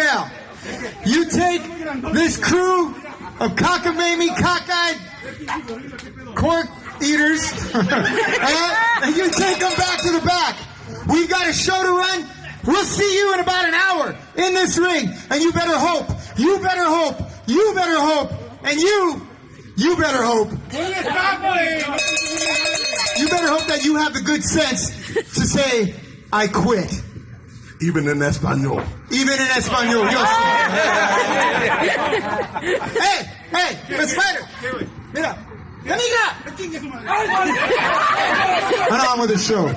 jail. You take this crew of cockamamie, cockeyed cork eaters, and you take them back to the back. We've got a show to run. We'll see you in about an hour in this ring, and you better hope, and you better hope that you have the good sense to say, I quit. Even in Espanol. Even in Espanol. Hey, Spider. Mira. Amiga. And on with the show.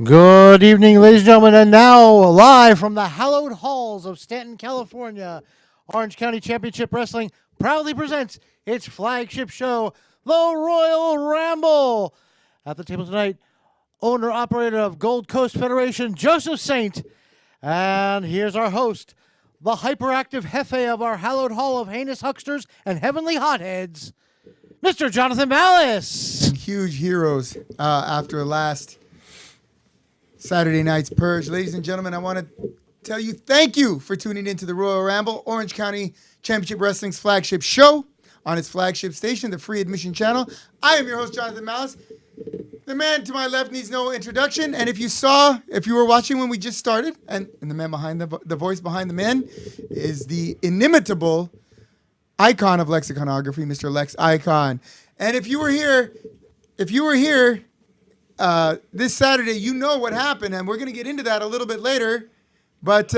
Good evening, ladies and gentlemen, and now live from the hallowed halls of Stanton, California, Orange County Championship Wrestling proudly presents its flagship show, the Royal Ramble. At the table tonight, owner-operator of Gold Coast Federation, Joseph Saint, and here's our host, the hyperactive jefe of our hallowed hall of heinous hucksters and heavenly hotheads, Mr. Jonathan Malice. Huge heroes after last Saturday night's purge. Ladies and gentlemen, I want to tell you thank you for tuning into the Royal Ramble, Orange County Championship Wrestling's flagship show on its flagship station, the Free Admission Channel. I am your host, Jonathan Malice. The man to my left needs no introduction, and if you were watching when we just started, and the man behind the voice behind the man is the inimitable icon of lexiconography, Mr. Lex Icon. And if you were here this Saturday, you know what happened, and we're going to get into that a little bit later. But,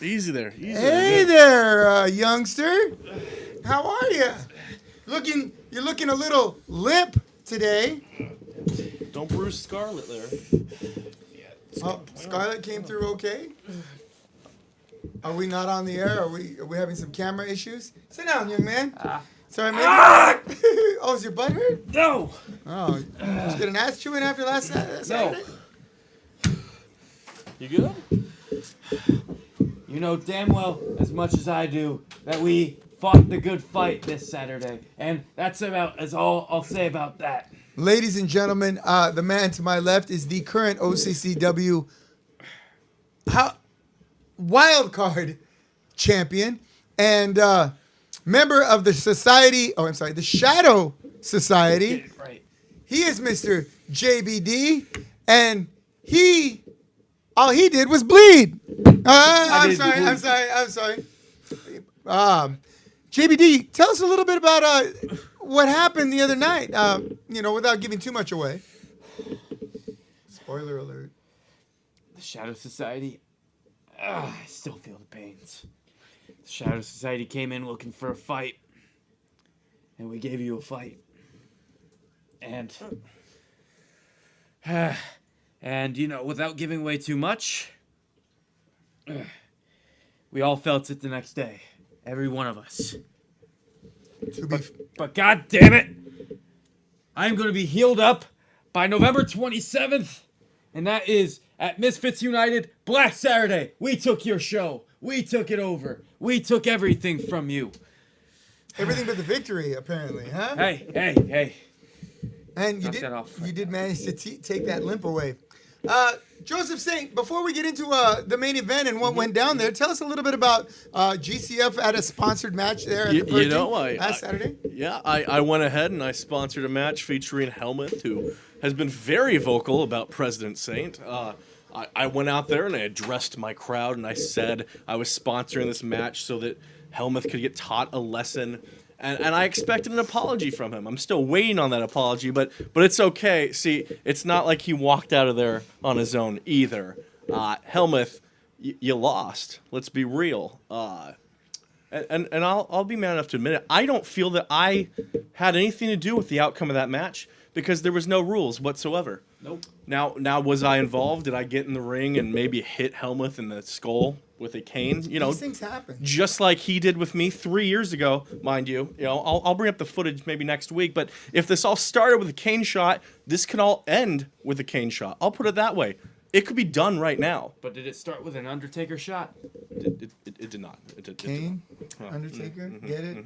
Easy there. Hey there, youngster. How are you? You're looking a little limp today. Don't bruise Scarlett there. Scarlett came through okay? Are we not on the air? Are we having some camera issues? Sit down, young man. Sorry, man. Oh, is your butt hurt? No. Oh, did you get an ass chewing after last Saturday? No. You good? You know damn well, as much as I do, that we fought the good fight this Saturday. And that's about as all I'll say about that. Ladies and gentlemen, the man to my left is the current OCCW wild card champion and member of the the Shadow Society. Right. He is Mr. JBD, and all he did was bleed. I'm sorry. JBD, tell us a little bit about what happened the other night, without giving too much away. Spoiler alert. The Shadow Society, I still feel the pains. The Shadow Society came in looking for a fight, and we gave you a fight. And without giving away too much, we all felt it the next day. Every one of us. But God damn it, I'm going to be healed up by November 27th, and that is at Misfits United, Black Saturday. We took your show. We took it over. We took everything from you. Everything but the victory, apparently, huh? Hey. And you did manage to take that limp away. Joseph Saint, before we get into the main event and what went down there, tell us a little bit about GCF at a sponsored match there at the last Saturday. I went ahead and I sponsored a match featuring Helmuth, who has been very vocal about President Saint. I went out there and I addressed my crowd and I said I was sponsoring this match so that Helmuth could get taught a lesson. And I expected an apology from him. I'm still waiting on that apology, but it's okay. See, it's not like he walked out of there on his own either. Helmuth, you lost. Let's be real. And I'll be man enough to admit it. I don't feel that I had anything to do with the outcome of that match because there was no rules whatsoever. Nope. Now was I involved? Did I get in the ring and maybe hit Helmuth in the skull with a cane? You know, These things happen. just like he did with me 3 years ago, mind you. You know, I'll bring up the footage maybe next week. But if this all started with a cane shot, this could all end with a cane shot. I'll put it that way. It could be done right now. But did it start with an Undertaker shot? It did not. It did Kane, not. Undertaker, get it?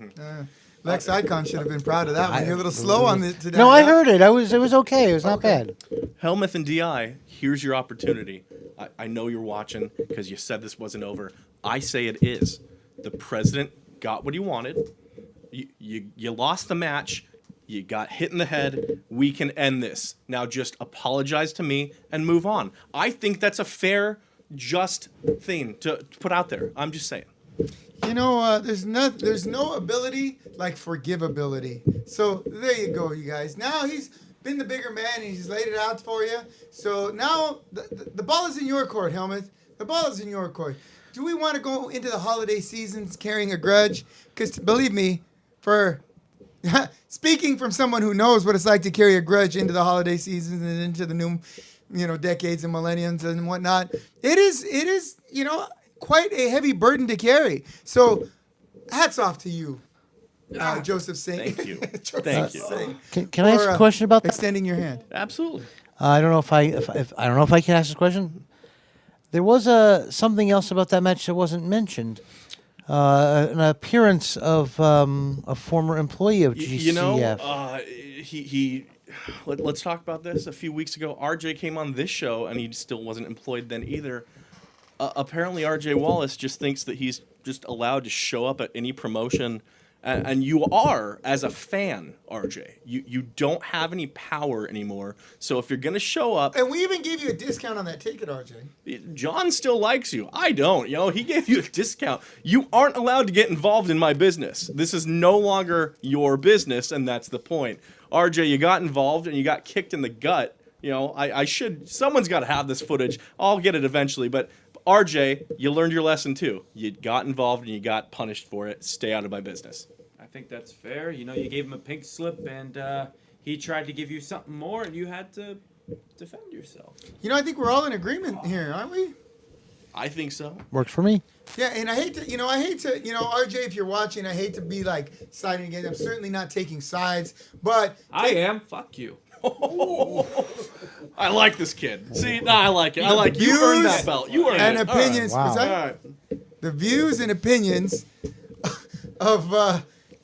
Lex Icon should have been proud of that one. You're a little slow on it today. No, I heard it. It was okay. It was not bad. Helmuth and DI, here's your opportunity. I know you're watching because you said this wasn't over. I say it is. The president got what he wanted. You lost the match. You got hit in the head. We can end this. Now just apologize to me and move on. I think that's a fair, just thing to put out there. I'm just saying. You know, there's no ability like forgivability. So there you go, you guys. Now he's been the bigger man and he's laid it out for you. So now the ball is in your court, Helmuth. The ball is in your court. Do we want to go into the holiday seasons carrying a grudge? Because believe me, for speaking from someone who knows what it's like to carry a grudge into the holiday seasons and into the new, decades and millenniums and whatnot, it is, quite a heavy burden to carry. So, hats off to you, Joseph Saint. Thank you. Thank you. Can I ask a question about that? Extending your hand. Absolutely. I don't know if I don't know if I can ask this question. There was something else about that match that wasn't mentioned. An appearance of a former employee of GCF. Let's talk about this. A few weeks ago, RJ came on this show, and he still wasn't employed then either. Apparently, RJ Wallace just thinks that he's just allowed to show up at any promotion. And you are, as a fan, RJ. You don't have any power anymore. So if you're going to show up... And we even gave you a discount on that ticket, RJ. John still likes you. I don't. He gave you a discount. You aren't allowed to get involved in my business. This is no longer your business, and that's the point. RJ, you got involved, and you got kicked in the gut. Someone's got to have this footage. I'll get it eventually, but... RJ, you learned your lesson too. You got involved and you got punished for it. Stay out of my business. I think that's fair. You gave him a pink slip and he tried to give you something more and you had to defend yourself. I think we're all in agreement here, aren't we? I think so. Works for me. Yeah, and I hate to, RJ, if you're watching, I hate to be like siding against. I'm certainly not taking sides, but I am. Fuck you. I like this kid. See, I like it. I like you earned that belt. You earned and it. opinions. Wow. The views and opinions of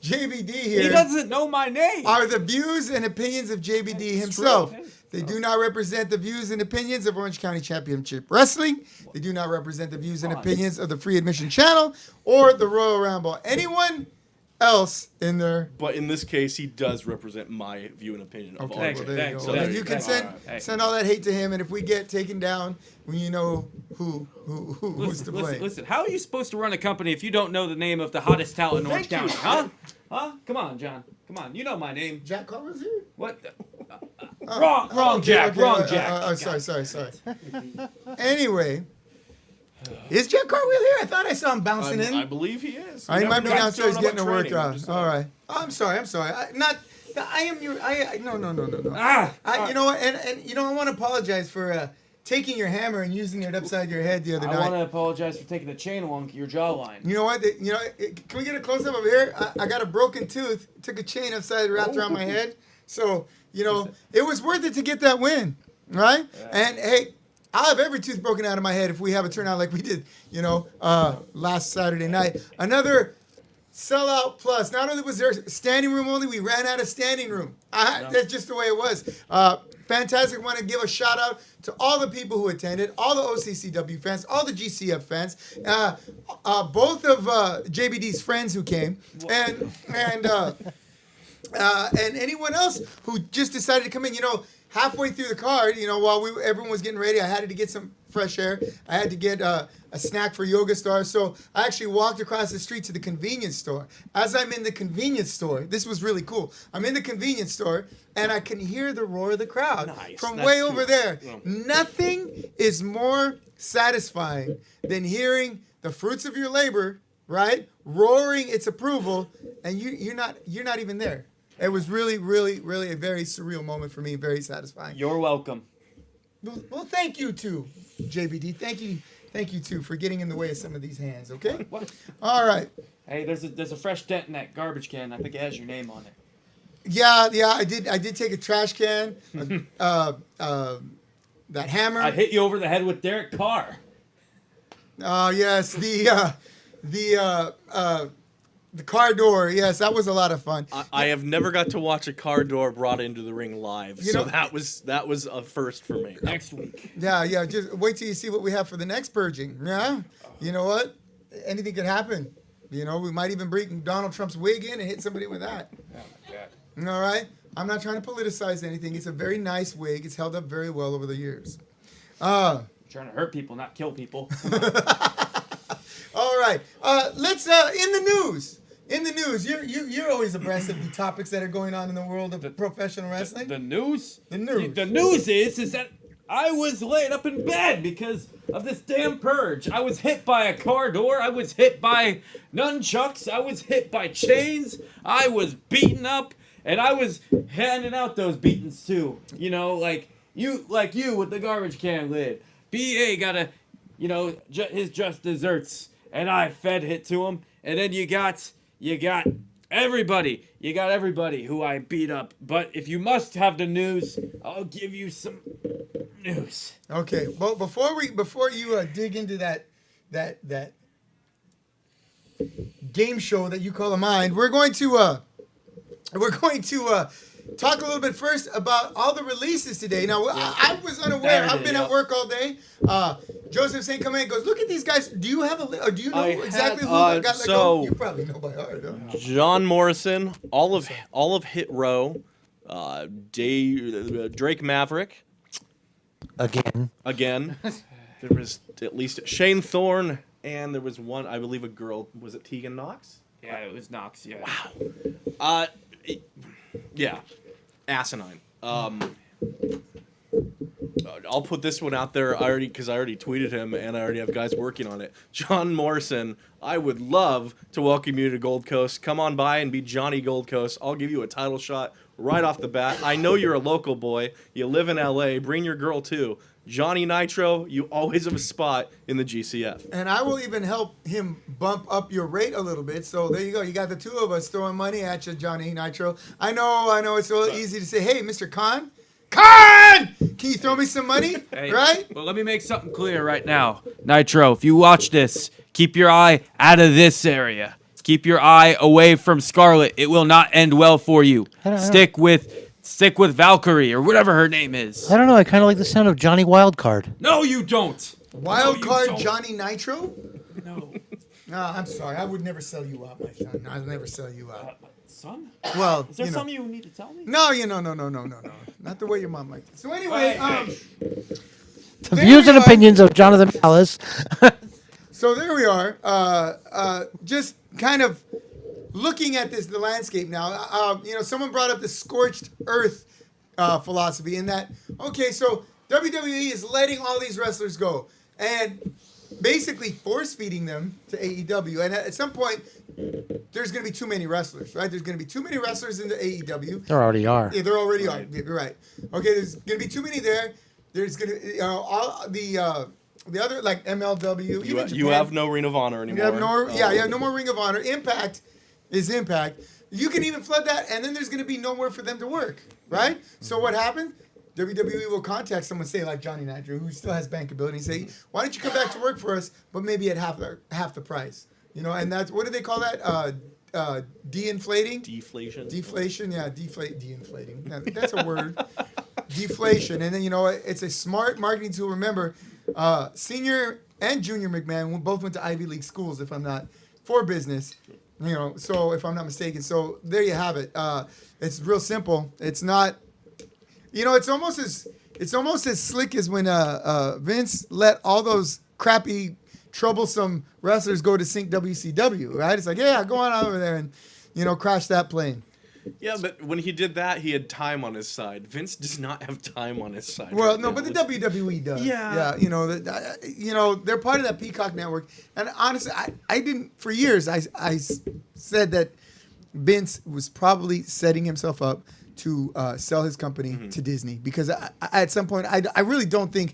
JBD here. He doesn't know my name. Are the views and opinions of JBD himself. They do not represent the views and opinions of Orange County Championship Wrestling. They do not represent the views and opinions of the Free Admission Channel or the Royal Ramble. Anyone else in there? But in this case, he does represent my view and opinion of Okay, RJ. well, there you go. So Well, you can send all that hate to him, and if we get taken down, you know who's to blame. Listen, how are you supposed to run a company if you don't know the name of the hottest talent in Orange County? Huh? Come on, John. Come on. You know my name. Jack Carver's here? What? Wrong Jack. Wrong Jack. Sorry. Anyway, is Jack Cartwheel here? I thought I saw him bouncing in. I believe he is. He might be downstairs getting a training. workout. All right. I'm sorry. No. You know what? And I want to apologize for taking your hammer and using it upside your head the other night. I want to apologize for taking the chain along your jawline. You know what? Can we get a close up over here? I got a broken tooth. Took a chain wrapped around my head. So it was worth it to get that win, right? Yeah. And hey, I'll have every tooth broken out of my head if we have a turnout like we did, last Saturday night. Another sellout plus. Not only was there standing room only, we ran out of standing room. That's just the way it was. Fantastic. Want to give a shout out to all the people who attended, all the OCCW fans, all the GCF fans, both of JBD's friends who came, and anyone else who just decided to come in. Halfway through the card, while everyone was getting ready, I had to get some fresh air. I had to get a snack for Yoga Star. So I actually walked across the street to the convenience store. As I'm in the convenience store, this was really cool. I'm in the convenience store, and I can hear the roar of the crowd from way over there. Yeah. Nothing is more satisfying than hearing the fruits of your labor, right? roaring its approval, and you're not even there. It was really, really, really a very surreal moment for me, very satisfying. You're welcome. Well, thank you too, JBD. Thank you too for getting in the way of some of these hands. Okay. What? All right. Hey, there's a fresh dent in that garbage can. I think it has your name on it. Yeah. I did take a trash can. That hammer. I hit you over the head with Derek Carr. Yes. The car door. Yes, that was a lot of fun. I have never got to watch a car door brought into the ring live, so that was a first for me. Next week. Yeah. Just wait till you see what we have for the next purging. Yeah. You know what? Anything could happen. We might even bring Donald Trump's wig in and hit somebody with that. Oh my God. All right. I'm not trying to politicize anything. It's a very nice wig. It's held up very well over the years. Trying to hurt people, not kill people. All right. Let's in the news. In the news, you're always abreast of the topics that are going on in the world of professional wrestling. The news? The news. The news is that I was laid up in bed because of this damn purge. I was hit by a car door. I was hit by nunchucks. I was hit by chains. I was beaten up, and I was handing out those beatings too. Like you with the garbage can lid. BA got his just desserts, and I fed it to him. And then you got everybody. You got everybody who I beat up. But if you must have the news, I'll give you some news. Okay. Well, before you dig into that game show that you call a mind, we're going to talk a little bit first about all the releases today. Now, I was unaware. I've been at work all day. Joseph St. come in and goes, look at these guys. Do you have or do you know exactly who got let go? You probably know by heart, huh? John Morrison, all of Hit Row, Drake Maverick. Again. There was at least Shane Thorne, and there was one, I believe, a girl. Was it Tegan Knox? Yeah, it was Knox, yeah. Wow. Yeah. Asinine. I'll put this one out there because I already tweeted him, and I already have guys working on it. John Morrison, I would love to welcome you to Gold Coast. Come on by and be Johnny Gold Coast. I'll give you a title shot right off the bat. I know you're a local boy. You live in LA. Bring your girl too. Johnny Nitro, you always have a spot in the GCF. And I will even help him bump up your rate a little bit. So there you go. You got the two of us throwing money at you, Johnny Nitro. I know it's a little easy to say, hey, Mr. Khan, can you throw me some money? Hey, right? Well, let me make something clear right now. Nitro, if you watch this, keep your eye out of this area. Keep your eye away from Scarlet. It will not end well for you. Stick with Valkyrie or whatever her name is. I don't know. I kind of like the sound of Johnny Wildcard. No, you don't. Wildcard Johnny Nitro? No. No, I'm sorry. I would never sell you out, my son. I'll never sell you out. Son? Well, is there something you need to tell me? No. Not the way your mom liked it. So anyway, the views and opinions of Jonathan Palace. So there we are. Just kind of looking at the landscape now. Someone brought up the scorched earth philosophy in that, okay, so WWE is letting all these wrestlers go and basically force feeding them to AEW. And at some point, there's going to be too many wrestlers, right? There's going to be too many wrestlers in the AEW. There already are. Yeah, there already are. Yeah, you're right. Okay, there's going to be too many there. There's going to all the other, like MLW. You have no Ring of Honor anymore. You have no more Ring of Honor. Impact is Impact. You can even flood that, and then there's going to be nowhere for them to work, right? So what happened? WWE will contact someone, say like Johnny Nitro, who still has bankability, and say, "Why don't you come back to work for us, but maybe at half the price?" And that's, what do they call that? De-inflating? Deflation, yeah, de-inflating. That's a word. Deflation, and then it's a smart marketing tool. Remember, Senior and Junior McMahon both went to Ivy League schools, if I'm not for business. So if I'm not mistaken. So there you have it. It's real simple. It's not. It's almost as slick as when Vince let all those crappy, troublesome wrestlers go to Sync WCW, right? It's like, yeah, go on over there and, crash that plane. Yeah, but when he did that, he had time on his side. Vince does not have time on his side. Well, right no, now. but the WWE does. Yeah. Yeah, they're part of that Peacock network. And honestly, I didn't for years. I said that Vince was probably setting himself up to sell his company to Disney because at some point I really don't think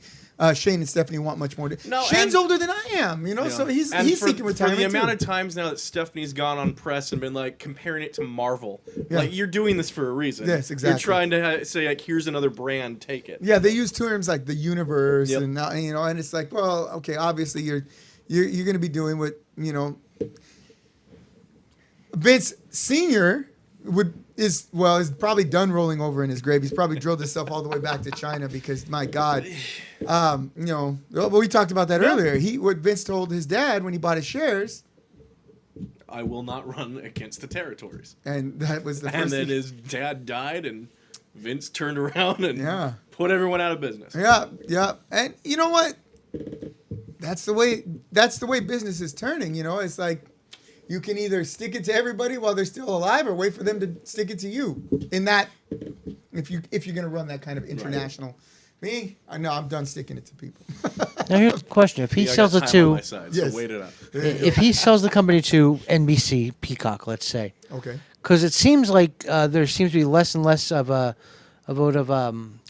Shane and Stephanie want much more. No, Shane's and- older than I am, so he's And seeking retirement. For the amount too. of times now that Stephanie's gone on press and been like comparing it to Marvel, Yeah. like you're doing this for a reason. Yes, exactly. You're trying to say like, here's another brand, take it. Yeah, they use terms like the universe Yep. and and it's like, well, okay, obviously you're going to be doing what Vince Senior is probably done rolling over in his grave. He's probably drilled himself all the way back to China because my God, well, we talked about that earlier. What Vince told his dad when he bought his shares, I will not run against the territories. and that was the And first then thing. his dad died, and Vince turned around and Yeah. put everyone out of business. Yeah, and you know what? That's the way business is turning. It's like you can either stick it to everybody while they're still alive, or wait for them to stick it to you. In that, if you're gonna run that kind of international, me, I know I'm done sticking it to people. Now here's the question: if he Yeah, I sells got it time on to, my side, Yes. so wait it out. if he sells the company to NBC Peacock, let's say, Okay. because it seems like there seems to be less and less of a vote of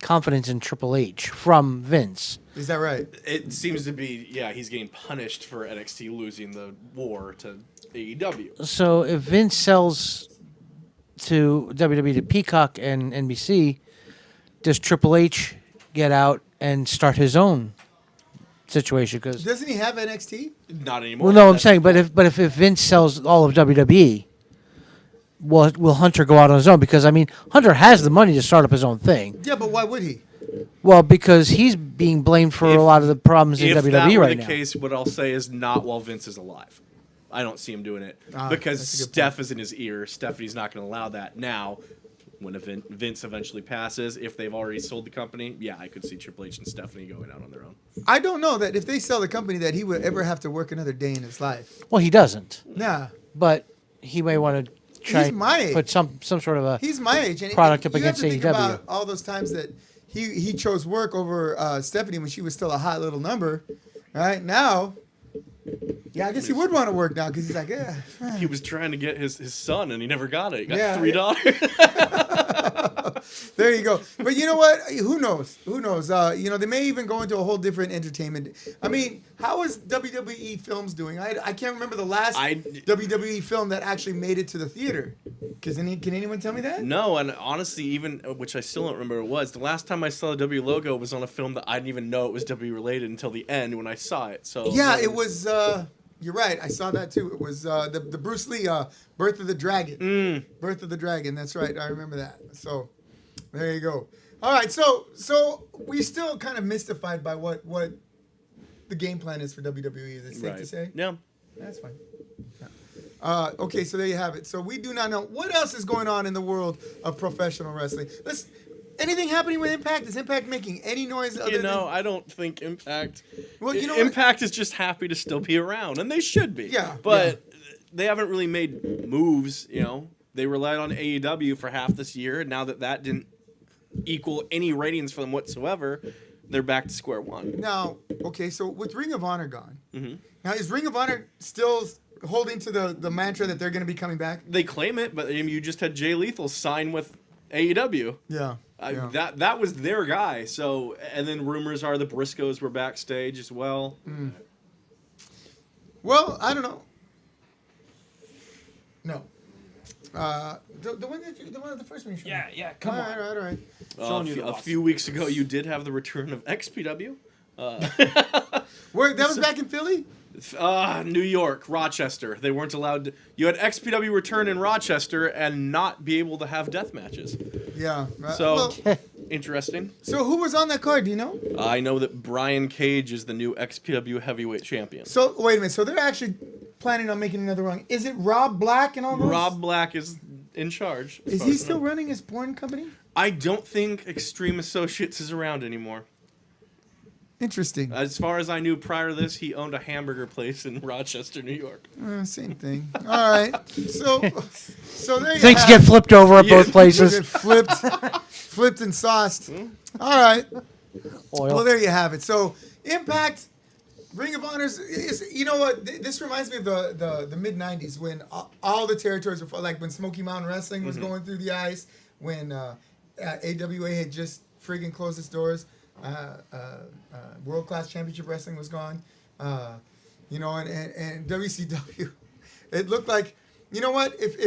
confidence in Triple H from Vince. Is that right? It seems to be, he's getting punished for NXT losing the war to AEW. So if Vince sells to WWE to Peacock and NBC, does Triple H get out and start his own situation? Because Doesn't he have NXT? Not anymore. well, no, I'm That's saying, the but if Vince sells all of WWE, will Hunter go out on his own? Because I mean, Hunter has the money to start up his own thing. Yeah, but why would he? Well, because he's being blamed for a lot of the problems in If WWE that were right the now. case, what I'll say is not while Vince is alive. I don't see him doing it because that's a good Steph is in his ear. Stephanie's not going to allow that. Now, when Vince eventually passes, if they've already sold the company, I could see Triple H and Stephanie going out on their own. I don't know that if they sell the company that he would ever have to work another day in his life. Well, he doesn't, Nah, but he may want to try He's my age. put some sort of a. he's my age, and Product and up you have against to think AEW. about all those times that he chose work over Stephanie when she was still a hot little number. Right now, I guess he would want to work now because he's like, He was trying to get his son, and he never got it. He got Yeah. 3 daughters. there you go. But you know what? Who knows? Who knows? They may even go into a whole different entertainment. I mean, how is WWE Films doing? I can't remember the last WWE film that actually made it to the theater. Can anyone tell me that? No, and honestly, even which I still don't remember what it was. The last time I saw the W logo was on a film that I didn't even know it was W related until the end when I saw it. So Yeah, it was. You're right. I saw that too. It was the Bruce Lee Birth of the Dragon. Birth of the Dragon. That's right. I remember that. So there you go. All right. So we're still kind of mystified by what the game plan is for WWE. Is it safe to say? Yeah. That's fine. Okay, so there you have it. So we do not know what else is going on in the world of professional wrestling. Anything happening with Impact? Is Impact making any noise? Other than, I don't think Impact. Well, you know what? Impact is just happy to still be around, and they should be. Yeah, But they haven't really made moves. They relied on AEW for half this year, and now that didn't equal any ratings for them whatsoever, they're back to square one. Now, okay, so with Ring of Honor gone, now is Ring of Honor still holding to the mantra that they're going to be coming back? They claim it, but you just had Jay Lethal sign with AEW. Yeah. That was their guy. So, and then rumors are the Briscoes were backstage as well. Well, I don't know. No. The first one you showed me. Yeah, come on. All right. Showing you the A box. few weeks ago, you did have the return of XPW. Where that was back in Philly? New York, Rochester. They weren't allowed to. You had XPW return in Rochester and not be able to have death matches. Yeah. So, interesting. So who was on that card? Do you know? I know that Brian Cage is the new XPW heavyweight champion. So wait a minute. So they're actually planning on making another run. Is it Rob Black and all those? Rob Black is in charge. as Is far he as I still know. running his porn company? I don't think Extreme Associates is around anymore. Interesting. As far as I knew prior to this, he owned a hamburger place in Rochester, New York. Same thing. All right. So there you Things have get flipped over at both Get places. flipped and sauced. All right. Oil. Well, there you have it. So Impact, Ring of Honors is, you know what? This reminds me of the mid '90s when all the territories were like when Smoky Mountain Wrestling was going through the ice, when AWA had just friggin' closed its doors. World Class Championship Wrestling was gone, you know, and WCW. It looked like, you know what? If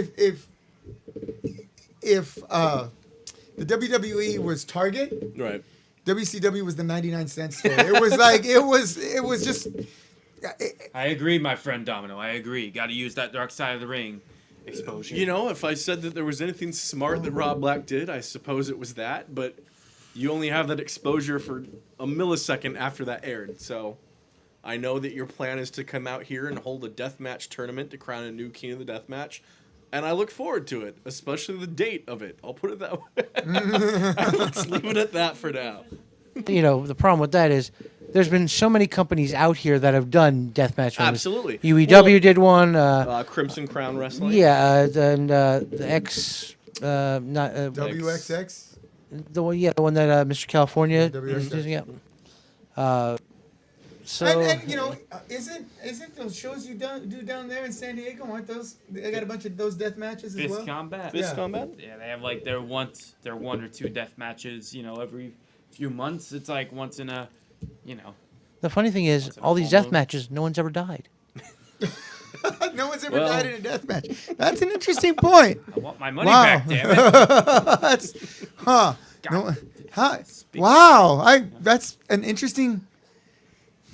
the WWE was Target, Right. WCW was the 99-cent store. It was like it was just. I agree, my friend Domino. I agree. Got to use that dark side of the ring exposure. You know, if I said that there was anything smart that Rob Black did, I suppose it was that. But you only have that exposure for a millisecond after that aired. So I know that your plan is to come out here and hold a deathmatch tournament to crown a new king of the deathmatch. And I look forward to it, especially the date of it. I'll put it that way. Let's leave it at that for now. You know, the problem with that is there's been so many companies out here that have done deathmatch. Absolutely. UEW did one. Crimson Crown Wrestling. Yeah, then the X, not WXX. the one. Yeah, the one that Mr. California is WXX. using. Yeah. So And you know, isn't those shows you do down there in San Diego? Aren't those? They got a bunch of those death matches as Fist well. Combat. Fist Yeah. Combat? Yeah, they have like their one or two death matches. You know, every few months. It's like once in a, you know. the funny thing is, Once in a all these full death moon. matches, no one's ever died. No one's ever Well- died in a death match. That's an interesting point. I want my money Wow. back, damn it. That's huh. No, God. huh. Wow. That's an interesting.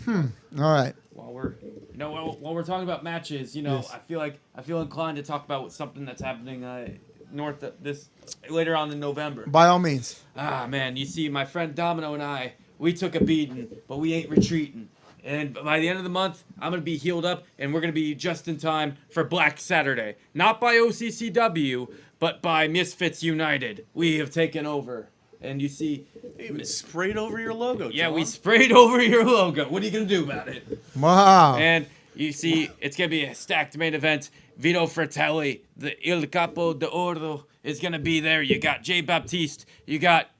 All right. While we're talking about matches, you know, Yes. I feel inclined to talk about something that's happening north of this later on in November. By all means. Ah, man, you see, my friend Domino and I, we took a beating, but we ain't retreating. And by the end of the month, I'm going to be healed up, and we're going to be just in time for Black Saturday. Not by OCCW, but by Misfits United. We have taken over. And you see, Even sprayed over your logo, yeah, John. we sprayed over your logo. What are you going to do about it? Wow. And you see, it's going to be a stacked main event. Vito Fratelli, the Il Capo d'Oro, is going to be there. You got Jay Baptiste. You got,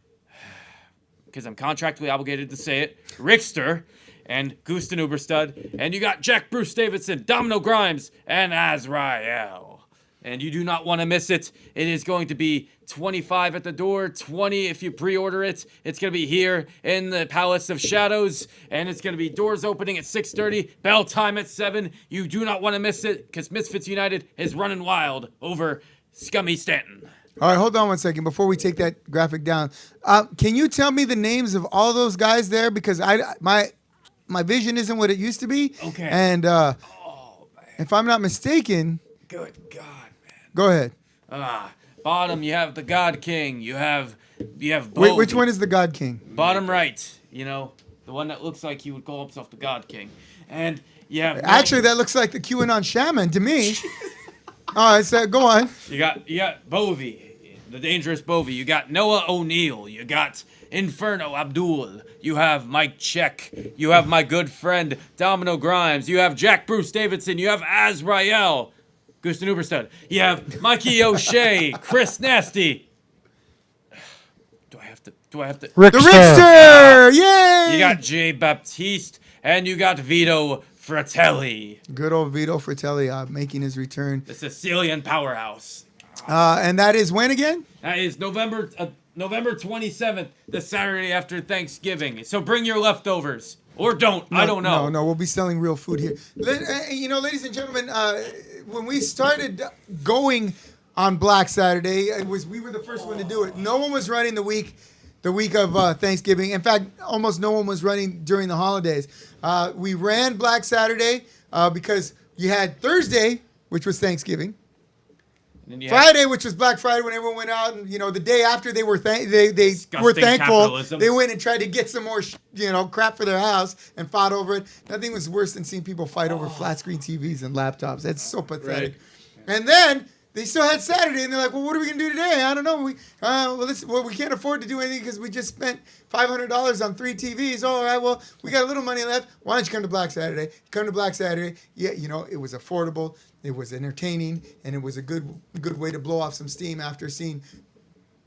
because I'm contractually obligated to say it, Rickster and Gusten Uberstud. And you got Jack Bruce Davidson, Domino Grimes, and Azrael. And you do not want to miss it. It is going to be 25 at the door, 20 if you pre-order it. It's going to be here in the Palace of Shadows, and it's going to be doors opening at 6:30, bell time at 7. You do not want to miss it because Misfits United is running wild over Scummy Stanton. All right, hold on 1 second before we take that graphic down. Can you tell me the names of all those guys there? Because my vision isn't what it used to be. Okay. And if I'm not mistaken, Good God, go ahead. bottom you have the God King. You have Wait, Bogey. which one is the God King? Bottom right, you know, the one that looks like he would call himself the God King. And you have Actually, that looks like the QAnon shaman to me. All right, so go on. You got Bovey, the dangerous Bovey. You got Noah O'Neill. You got Inferno Abdul. You have Mike Check. You have my good friend Domino Grimes. You have Jack Bruce Davidson. You have Azrael, Gusten Uberstud. You have Mikey O'Shea, Chris Nasty. Do I have to? The Rickster! Yay! You got Jay Baptiste and you got Vito Fratelli, Good old Vito Fratelli making his return. the Sicilian powerhouse. And that is when again? That is November 27th, the Saturday after Thanksgiving. So bring your leftovers. Or don't. I don't know. No, we'll be selling real food here. You know, ladies and gentlemen, when we started going on Black Saturday, we were the first one to do it. No one was running the week of Thanksgiving. In fact, almost no one was running during the holidays. We ran Black Saturday because you had Thursday, which was Thanksgiving. And you Friday, which was Black Friday, when everyone went out, and the day after they were they were Disgusting thankful. capitalism. They went and tried to get some more crap for their house and fought over it. Nothing was worse than seeing people fight over flat screen TVs and laptops. It's so pathetic. Right. And then they still had Saturday, and they're like, well, what are we gonna do today? I don't know. We can't afford to do anything because we just spent $500 on 3 TVs. Oh, all right, well, we got a little money left. Why don't you come to Black Saturday? Come to Black Saturday. Yeah, it was affordable, it was entertaining, and it was a good way to blow off some steam after seeing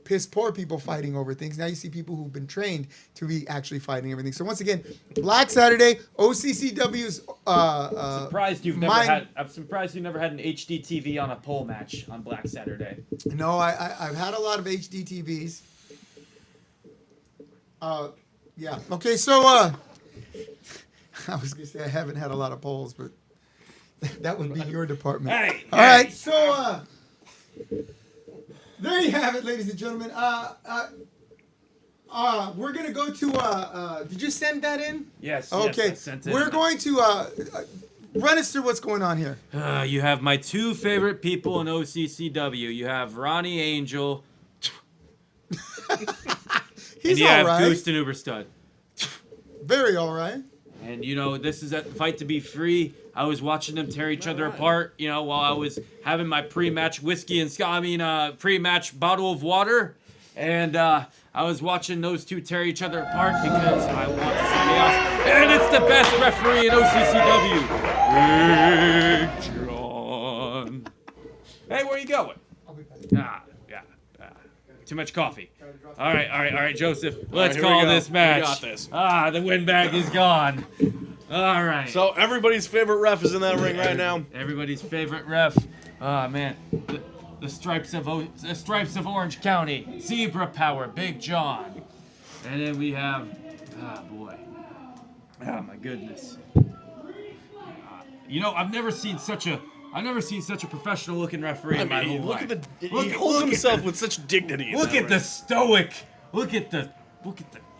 piss poor people fighting over things. Now you see people who've been trained to be actually fighting everything. So once again, Black Saturday, OCCW's. I'm surprised you never had an HD TV on a pole match on Black Saturday. No, I've had a lot of HD TVs. Yeah. Okay, so I was gonna say I haven't had a lot of polls, but that would be your department. Hey. All right. So there you have it, ladies and gentlemen. We're gonna go to. Did you send that in? Yes. Okay. Yes, I sent it. We're going to run us through what's going on here. You have my 2 favorite people in OCCW. You have Ronnie Angel. He's and you all have right. Houston Uberstud. Very all right. And, this is a fight to be free. I was watching them tear each other apart, while I was having my pre-match whiskey and pre-match bottle of water. And I was watching those 2 tear each other apart because I want to see chaos. And it's the best referee in OCCW. Big John. Hey, where are you going? I'll be back. Yeah. Too much coffee. All right, Joseph. Let's here we call go. this match. We got this. The windbag is gone. All right. So everybody's favorite ref is in that ring right now. Everybody's favorite ref. Oh man, the stripes of Orange County, Zebra Power, Big John, and then we have, oh my goodness. I've never seen such a professional looking referee in my whole life. He holds himself with such dignity. Look at the stoic. Look at the.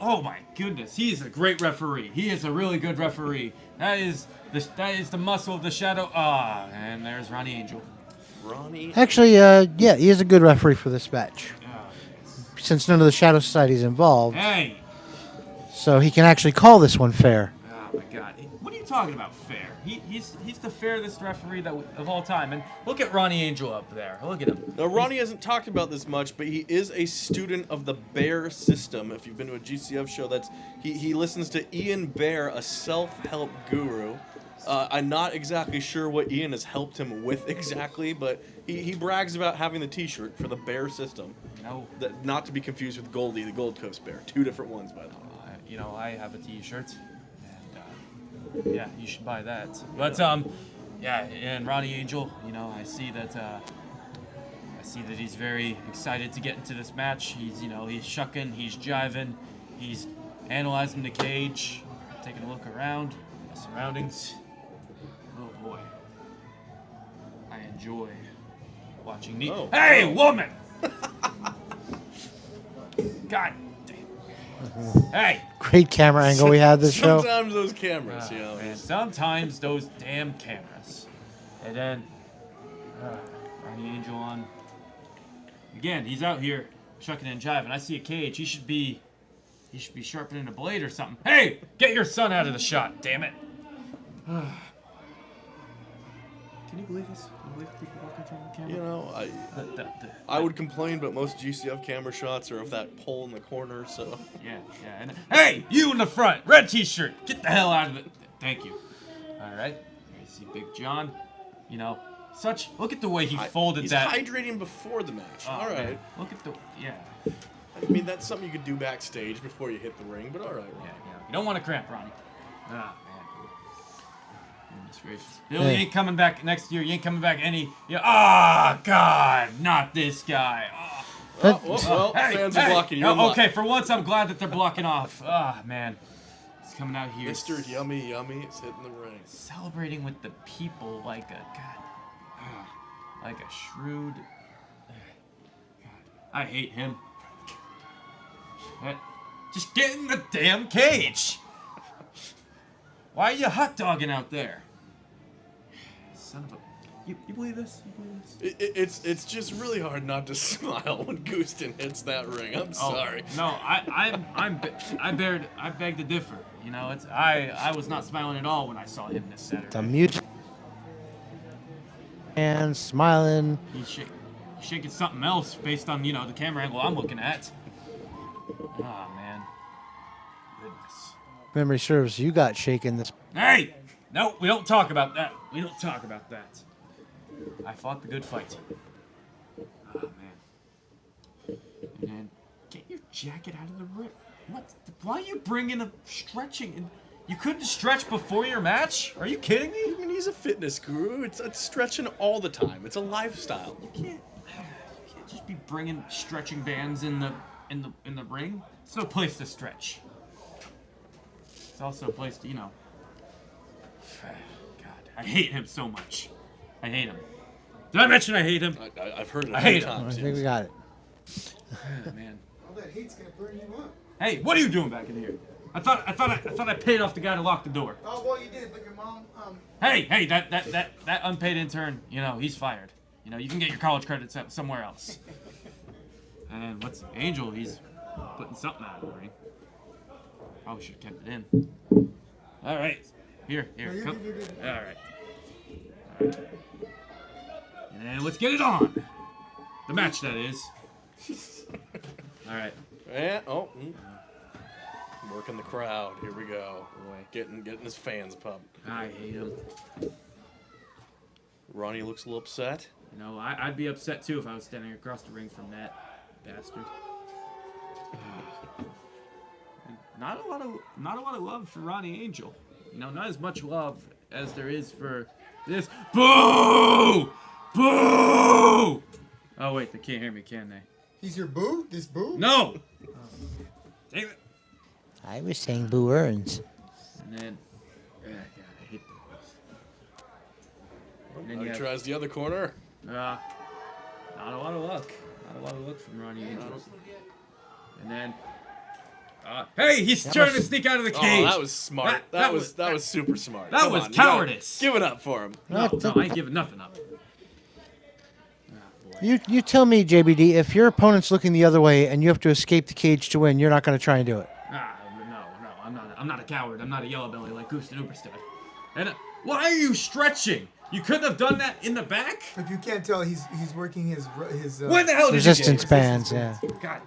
Oh my goodness, he's a great referee. He is a really good referee. That is the muscle of the shadow. And there's Ronnie Angel. Actually, yeah, he is a good referee for this match. Since none of the Shadow Society is involved. Hey. So he can actually call this one fair. Oh my God, what are you talking about fair? He's the fairest referee of all time. And look at Ronnie Angel up there. Look at him. Now, Ronnie hasn't talked about this much, but he is a student of the Bear system. If you've been to a GCF show, he listens to Ian Bear, a self-help guru. I'm not exactly sure what Ian has helped him with exactly, but he brags about having the T-shirt for the Bear system. Not to be confused with Goldie, the Gold Coast Bear. 2 different ones, by the way. I have a T-shirt. Yeah, you should buy that. But and Ronnie Angel, I see that he's very excited to get into this match. He's shucking, he's jiving, he's analyzing the cage, taking a look around the surroundings. Oh boy, I enjoy watching the. Oh. Hey, woman! God. Hey! Great camera angle we had this show. Sometimes those cameras, And sometimes those damn cameras. And then, Ronnie Angel on. Again, he's out here shucking and jiving. I see a cage. He should be sharpening a blade or something. Hey! Get your son out of the shot, damn it! Can you believe this? Can you believe people walking through the camera? I would complain, but most GCF camera shots are of that pole in the corner, so... Yeah. And, hey, you in the front, red T-shirt, get the hell out of it. Thank you. All right. You see Big John, look at the way he folded he's that. He's hydrating before the match. Oh, all right. Man. Look at I mean, that's something you could do backstage before you hit the ring, but all right. Yeah. You don't want to cramp, Ronnie. Man. Goodness gracious. Bill, you ain't coming back next year. You ain't coming back any... God, not this guy. Fans are blocking you. Okay, for once I'm glad that they're blocking off. Man. He's coming out here. Mr. Yummy is hitting the ring. Celebrating with the people like a shrewd... God, I hate him. Just get in the damn cage. Why are you hot dogging out there? Son of a... You believe this? It's just really hard not to smile when Gooston hits that ring. I'm sorry. No, I beg to differ. I was not smiling at all when I saw him this Saturday. The music and smiling. He's shaking. shaking something else based on, you know, the camera angle I'm looking at. Oh, man. Goodness. Memory serves, you got shaken this. Hey! No, we don't talk about that. We don't talk about that. I fought the good fight. Oh, man. And then, get your jacket out of the ring. What? Why are you bringing up stretching? And you couldn't stretch before your match? Are you kidding me? I mean, he's a fitness guru. It's stretching all the time. It's a lifestyle. You can't just be bringing stretching bands in the ring. It's no place to stretch. It's also a place to, you know. God, I hate him so much. I hate him. Did I mention I hate him? I've heard it I hate a few him. I times. think we got it. Oh, man. All that hate's gonna burn you up. Hey, what are you doing back in here? I thought I paid off the guy to lock the door. Oh, well, you did, but your mom, Hey, that unpaid intern, you know, he's fired. You know, you can get your college credits somewhere else. And what's Angel? He's putting something out of the ring. Probably should have kept it in. All right, here, you're come. good, you're good. All right. And let's get it on. The match, that is. All right. Yeah, working the crowd. Here we go. Getting his fans pumped. I hate him. Ronnie looks a little upset. You know, I'd be upset too if I was standing across the ring from that bastard. Not a lot of love for Ronnie Angel. You know, not as much love as there is for this. Boo! Boo! Oh wait, they can't hear me, can they? he's your boo? This boo? No! Damn it! I was saying Boo Earns. And then, God, I hate those. And then Now you he have, tries the other corner. not a lot of luck. Not a lot of luck from Ronnie Angel. And then, hey, he's trying to sneak out of the cage. Oh, that was smart. That was super smart. That Come was on, you gotta cowardice. Give it up for him. No, I ain't giving nothing up. You tell me, JBD, if your opponent's looking the other way and you have to escape the cage to win, you're not going to try and do it. No, I'm not a coward. I'm not a yellow belly like Goose and Uberstead. And why are you stretching? You couldn't have done that in the back. If you can't tell, he's working his When the hell did Resistance you get? bands, yeah. God dang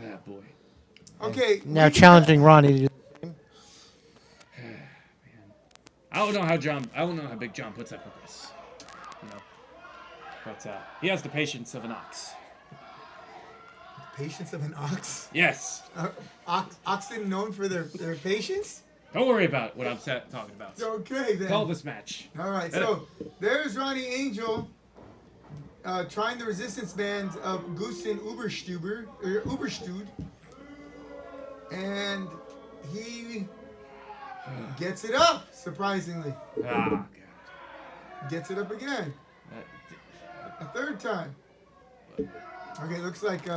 it. Ah, boy. Okay. Now challenging Ronnie to do. I don't know how big John puts up with this. You know. But he has the patience of an ox. Patience of an ox. Yes. Oxen known for their patience. Don't worry about what I'm talking about. Okay then. Call this match. All right. So there's Ronnie Angel trying the resistance band of Gusten Uberstud, and he gets it up surprisingly. Ah, God. Gets it up again. A third time. Okay, looks like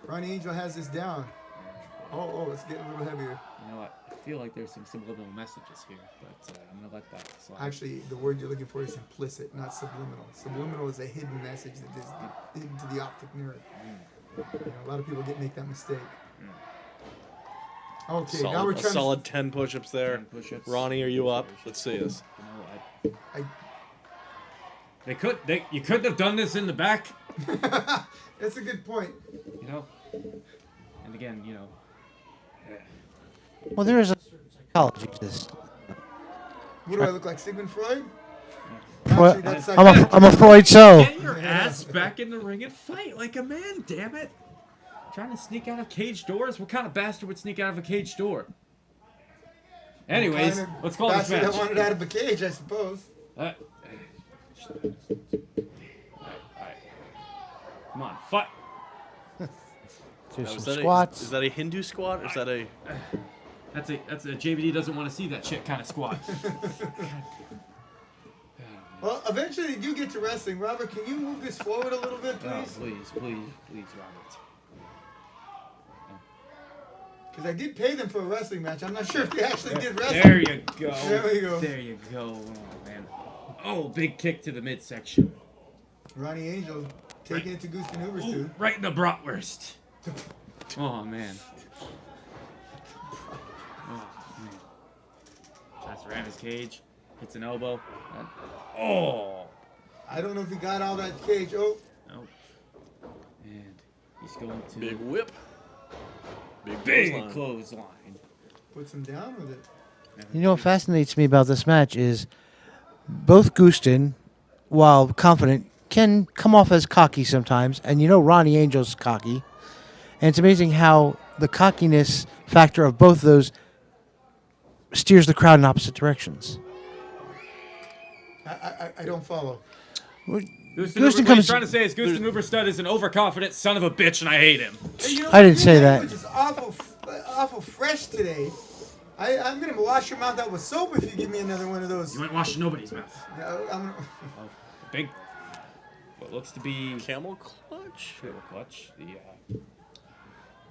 Ronnie Angel has this down. Oh, it's getting a little heavier. You know what? I feel like there's some subliminal messages here, but I'm gonna let that slide. Actually, the word you're looking for is implicit, not subliminal. Subliminal is a hidden message that is hidden to the optic nerve. You know, a lot of people make that mistake. Okay, now we're a trying solid 10 push-ups there. 10 push-ups. Ronnie, are you up? Let's see this. You know, you couldn't have done this in the back. That's a good point. You know. And again, you know. Well, there is a certain psychology to this. What do I look like, Sigmund Freud? Well, Actually, that's I'm a Freud so. Get your ass back in the ring and fight like a man, damn it! Trying to sneak out of cage doors? What kind of bastard would sneak out of a cage door? Anyways, let's call this match. I wanted out of a cage, I suppose. Alright. Come on, fight! Do Now, some is that squats. is that a Hindu squat or is that a... That's a JVD doesn't want to see that shit kind of squat. Well, eventually you do get to wrestling. Robert, can you move this forward a little bit, Oh, please? please, Robert. Because I did pay them for a wrestling match. I'm not sure if they actually did wrestling. There you go. There we go. There you go. Oh, man. Oh, big kick to the midsection. Ronnie Angel taking it to Gusten Ubers Ooh, too. right in the bratwurst. Oh, man. Oh, man. Shots around his cage. Hits an elbow. Oh. I don't know if he got all that cage. Oh, Nope. And he's going to Big whip. big clothesline. clothesline. puts him down with it. You know what fascinates me about this match is both Gustin, while confident, can come off as cocky sometimes. And you know Ronnie Angel's cocky. And it's amazing how the cockiness factor of both of those steers the crowd in opposite directions. I don't follow. Gustin Gustin what comes- he's trying to say is Gustin Uberstad is an overconfident son of a bitch, and I hate him. Hey, you know, I didn't say your that. language is awful fresh today. I'm gonna wash your mouth out with soap if you give me another one of those. You ain't washing nobody's mouth. I'm Big, what looks to be Camel clutch. clutch.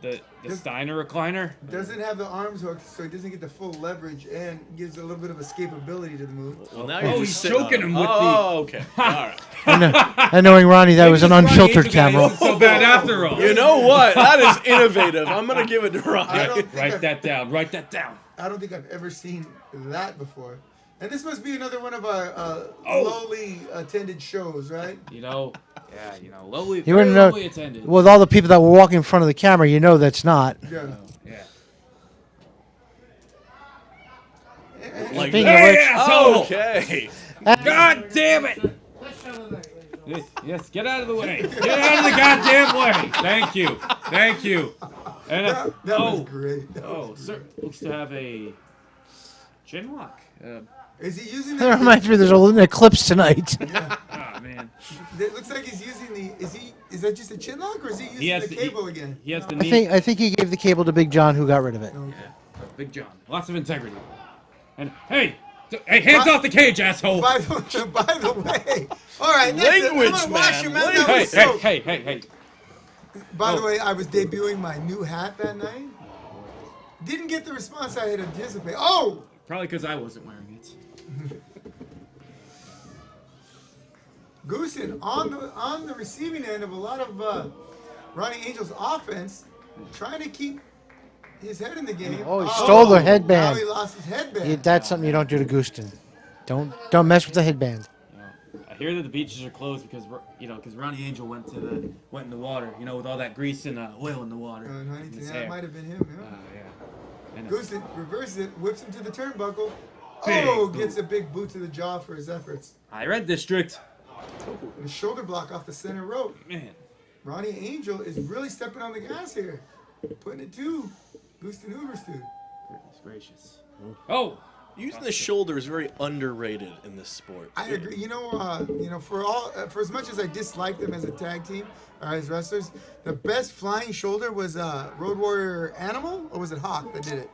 The Steiner recliner. doesn't have the arms hooked, so he doesn't get the full leverage, and gives a little bit of escapability to the move. Well, now Oh, you're he's just sitting choking on him with Oh, okay. All right. And knowing Ronnie, that was an Maybe this Ronnie unfiltered Angel guy camera. isn't so bad after all. You know what? That is innovative. I'm gonna give it to I Ronnie. don't think Write I've- that down. Write that down. I don't think I've ever seen that before. And this must be another one of our Oh. lowly attended shows, right? You know, yeah, lowly, You very wouldn't know. lowly attended. With all the people that were walking in front of the camera, you know that's not. Yeah. Yeah. Like Speaking that. of which- Hey, asshole! Okay. God damn it! Yes, get out of the way. Get out of the goddamn way. Thank you. Thank you. And That was great. That oh, was sir, looks to have a chin lock. Is he using That the? reminds me, there's an eclipse tonight. Ah, man. It looks like he's using the. Is that just a chin lock, or is he using has the the- cable again? He has the I knee. think he gave the cable to Big John, who got rid of it. Okay. Big John. Lots of integrity. And hey, hands off the cage, asshole. By the way, all right. Listen, Language, I'm gonna wash your man. mouth out Hey, with hey, soap. hey. By the Oh. way, I was debuting my new hat that night. Didn't get the response I had anticipated. Oh, Probably because I wasn't wearing it. Goosen on the receiving end of a lot of Ronnie Angel's offense, trying to keep his head in the game. Oh, he stole the headband. Now he lost his headband. That's something you don't do to Gustin. Don't mess with the headband. I hear that the beaches are closed because because Ronnie Angel went in the water, with all that grease and oil in the water. in Huntington, his that hair. might have been him. Yeah. Yeah. And, Goosen reverses it, whips him to the turnbuckle. Big Oh, boot. gets a big boot to the jaw for his efforts. High Red District. And a shoulder block off the center rope. Man. Ronnie Angel is really stepping on the gas here. Putting it to Goosen Uberstad. Goodness gracious. Oh. Using the shoulder is very underrated in this sport. I agree. For as much as I dislike them as a tag team or as wrestlers, the best flying shoulder was Road Warrior Animal, or was it Hawk that did it?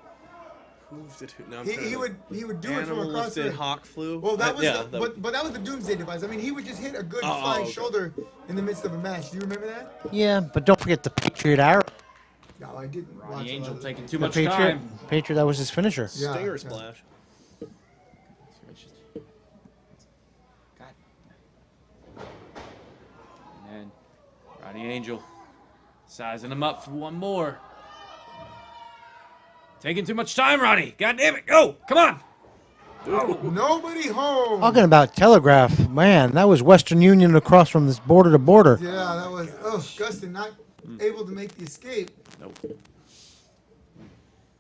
Now I'm trying He to- would do it from Animal across lifted, the. hawk flew. Well, that was yeah. but that was the Doomsday device. I mean, he would just hit a good Oh, flying okay. shoulder in the midst of a match. Do you remember that? Yeah, but don't forget the Patriot arrow. No, I didn't. watch Ronnie a lot Angel of taking that. too The much Patriot, time. Patriot, that was his finisher. Yeah, Stinger yeah. splash. God. And then Ronnie Angel sizing him up for one more. Taking too much time, Ronnie. God damn it. Go. Come on. Nobody home. Talking about telegraph, man, that was Western Union across from this border to border. Yeah, that was. Oh, Gustin not able to make the escape. Nope.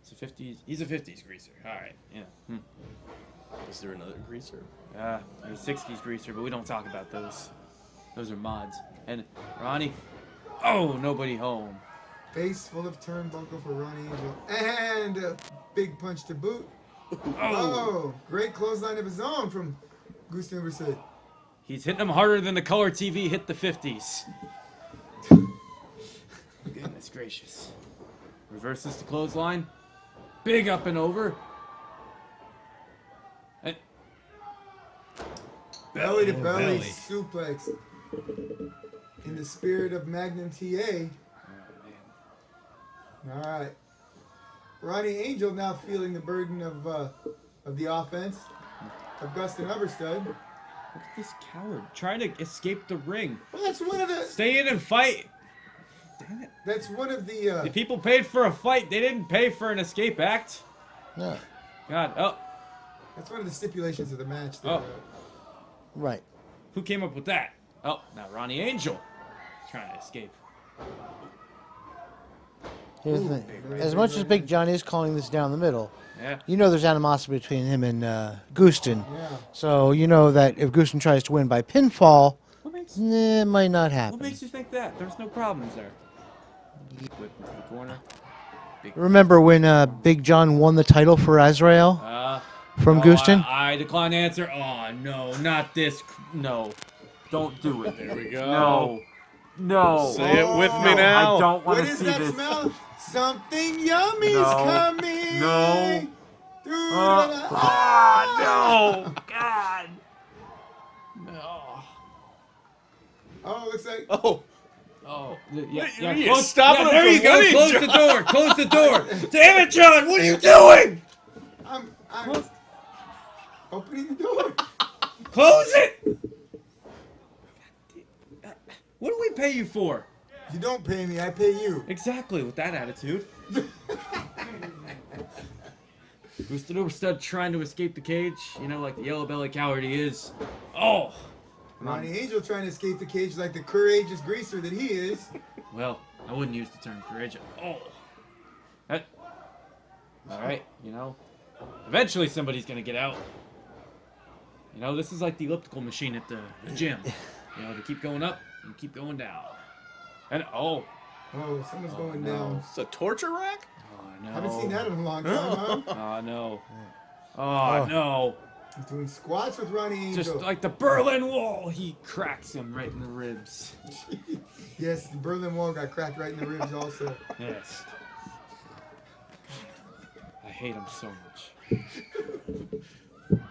It's a 50s. He's a 50s greaser. All right. Yeah. Is there another greaser? There's a 60s greaser, but we don't talk about those. Those are mods. And Ronnie. Oh, nobody home. Face full of turnbuckle for Ronnie Angel. And a big punch to boot. Oh. Oh, great clothesline of his own from Goosen Uberstad. He's hitting him harder than the color TV hit the 50s. Goodness gracious. Reverses the clothesline. Big up and over. And Belly to belly suplex. In the spirit of Magnum TA. All right. Ronnie Angel now feeling the burden of the offense of Gustin Uberstad. Look at this coward trying to escape the ring. Well, that's one of the. Stay in and fight. Damn it. That's one of the. The people paid for a fight. They didn't pay for an escape act. Yeah, God. Oh. That's one of the stipulations of the match. There. Oh. right. Who came up with that? Oh, now Ronnie Angel trying to escape. Here's the thing. As much as Big John is calling this down the middle, Yeah. you know there's animosity between him and Gustin. Yeah. So you know that if Gustin tries to win by pinfall, What makes it might not happen. you think that? There's no problems there. Whip into the corner. Remember when Big John won the title for Azrael from Gustin? I decline to answer. Oh no, not this. No, don't do it. There we go. No, no. Say it with me now. I don't want What to is see that this. smell? Something yummy's No. coming. No. Through No, God. No. Oh, looks like. Oh, Oh, you're stopping him there from you go. winning, Close John. the door. Close the door. Damn it, John. What are you doing? I'm opening the door. Close it. What do we pay you for? You don't pay me, I pay you. Exactly, with that attitude. Mr. Overstud trying to escape the cage, you know, like the yellow belly coward he is. Oh! Ronnie Angel trying to escape the cage like the courageous greaser that he is. Well, I wouldn't use the term courageous. Oh! Alright, you know, eventually somebody's gonna get out. You know, this is like the elliptical machine at the gym. You know, to keep going up and keep going down. And, oh! Oh, someone's going no. down. it's a torture rack? Oh, no. Haven't seen that in a long time, huh? Oh, no. Oh, no. He's doing squats with Ronnie Angel. Just like the Berlin Wall, he cracks him right in the ribs. Yes, the Berlin Wall got cracked right in the ribs also. Yes. I hate him so much.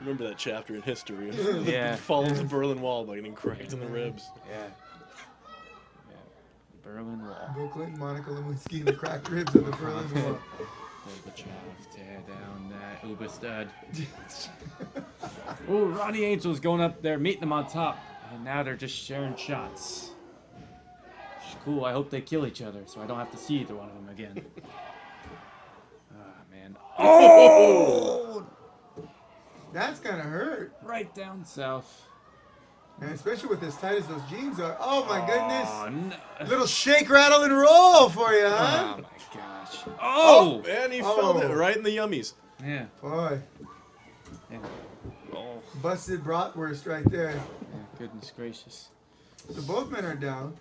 Remember that chapter in history? Yeah. Follow the Berlin Wall by getting cracked in the ribs. Yeah. Berlin Wall. Bill Clinton, Monica Lewinsky, and the cracked ribs of the Berlin Wall. Gorbachev, tear down that Uber stud. Oh, Ronnie Angel's going up there, meeting them on top. And now they're just sharing shots. Which is cool. I hope they kill each other so I don't have to see either one of them again. Ah, man. Oh! That's gonna hurt. Right down south. And especially with as tight as those jeans are. Oh my goodness. Oh, no. Little shake, rattle, and roll for you, huh? Oh, my gosh. Oh! And he Oh. felt it right in the yummies. Yeah. Boy, Yeah. Oh, busted bratwurst right there. yeah, goodness gracious. So both men are down.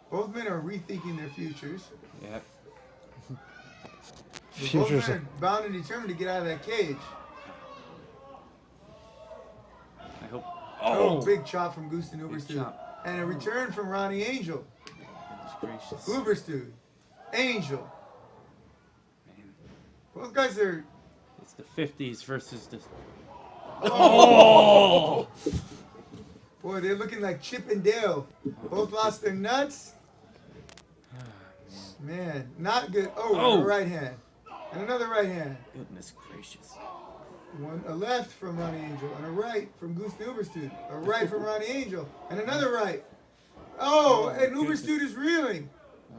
Both men are rethinking their futures. Yep. But both Futures. men are bound and determined to get out of that cage. I hope. Oh, Oh! big chop from Gustin Uberstu. chop. And a return from Ronnie Angel. Goodness gracious. Uberstu. Angel. Man, Both guys are. it's the 50s versus the. Oh! Boy, they're looking like Chip and Dale. Both lost their nuts. Man, not good. Oh, Oh. and a right hand. And another right hand. Goodness gracious. A left from Ronnie Angel, and a right from Gustin Uberstu. A right from Ronnie Angel, and another right. Oh, and goodness. Uberstu is reeling.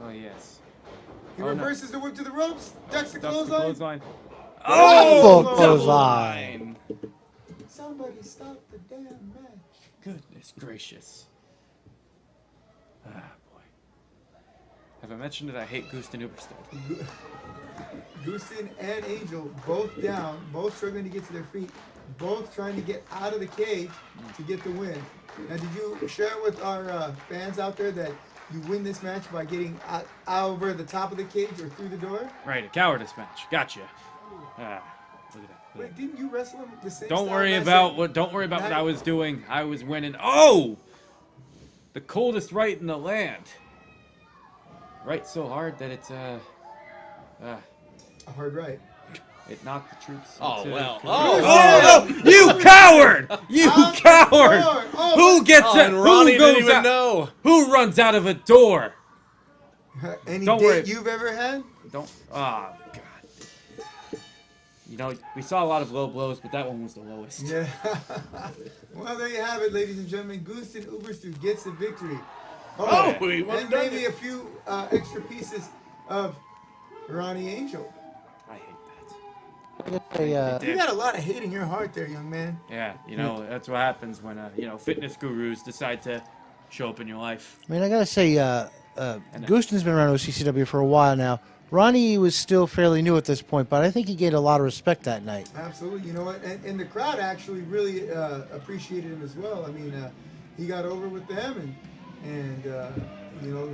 Oh, yes. He Oh, no. reverses the whip to the ropes, ducks the Ducks the clothesline. clothesline. Oh, Full clothesline. Somebody stop the damn match. Goodness gracious. Ah, boy. Have I mentioned that I hate Gustin Uberstad? Gustin and Angel both down, both struggling to get to their feet, both trying to get out of the cage to get the win. Now, did you share with our fans out there that you win this match by getting out over the top of the cage or through the door? Right, a cowardice match. Gotcha. Ah, look at that. Wait, didn't you wrestle him the same Don't style worry last about time? what. Don't worry about what That- I was doing. I was winning. Oh, the coldest right in the land. Right so hard that it's A hard right. it knocked the troops. Oh, into well. the- Oh, no! You coward! You coward! Oh, Who gets Oh, it? and Ronnie Who didn't goes even out? know. Who runs out of a door? Any Don't date worry. you've ever had? Don't. Ah, God. You know, we saw a lot of low blows, but that one was the lowest. Yeah. Well, there you have it, ladies and gentlemen. Gustin Uberstu gets the victory. Oh, he and wasn't done maybe yet. a few extra pieces of Ronnie Angel. I hate that. You got a lot of hate in your heart there, young man. Yeah, that's what happens when fitness gurus decide to show up in your life. I mean, I gotta say, Gooston's been around OCCW for a while now. Ronnie was still fairly new at this point, but I think he gained a lot of respect that night. Absolutely. You know what? And the crowd actually really appreciated him as well. I mean, he got over with them, and you know,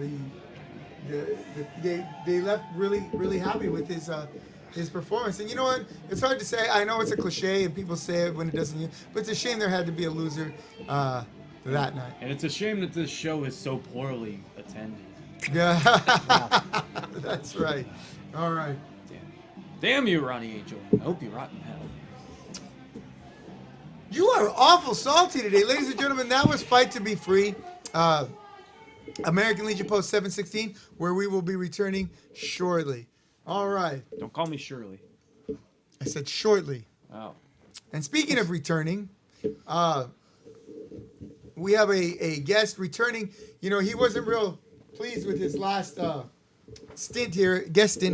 they left really happy with his performance. And you know what? It's hard to say. I know it's a cliche, and people say it when it doesn't. But it's a shame there had to be a loser that night. And it's a shame that this show is so poorly attended. Yeah, that's right. All right. Damn you, Ronnie Angel. I hope you rot in hell. You are awful salty today, ladies and gentlemen. That was Fight to Be Free, American Legion Post 716, where we will be returning shortly. All right. Don't call me Shirley. I said shortly. Oh. And speaking of returning, we have a guest returning. You know, he wasn't real pleased with his last guest stint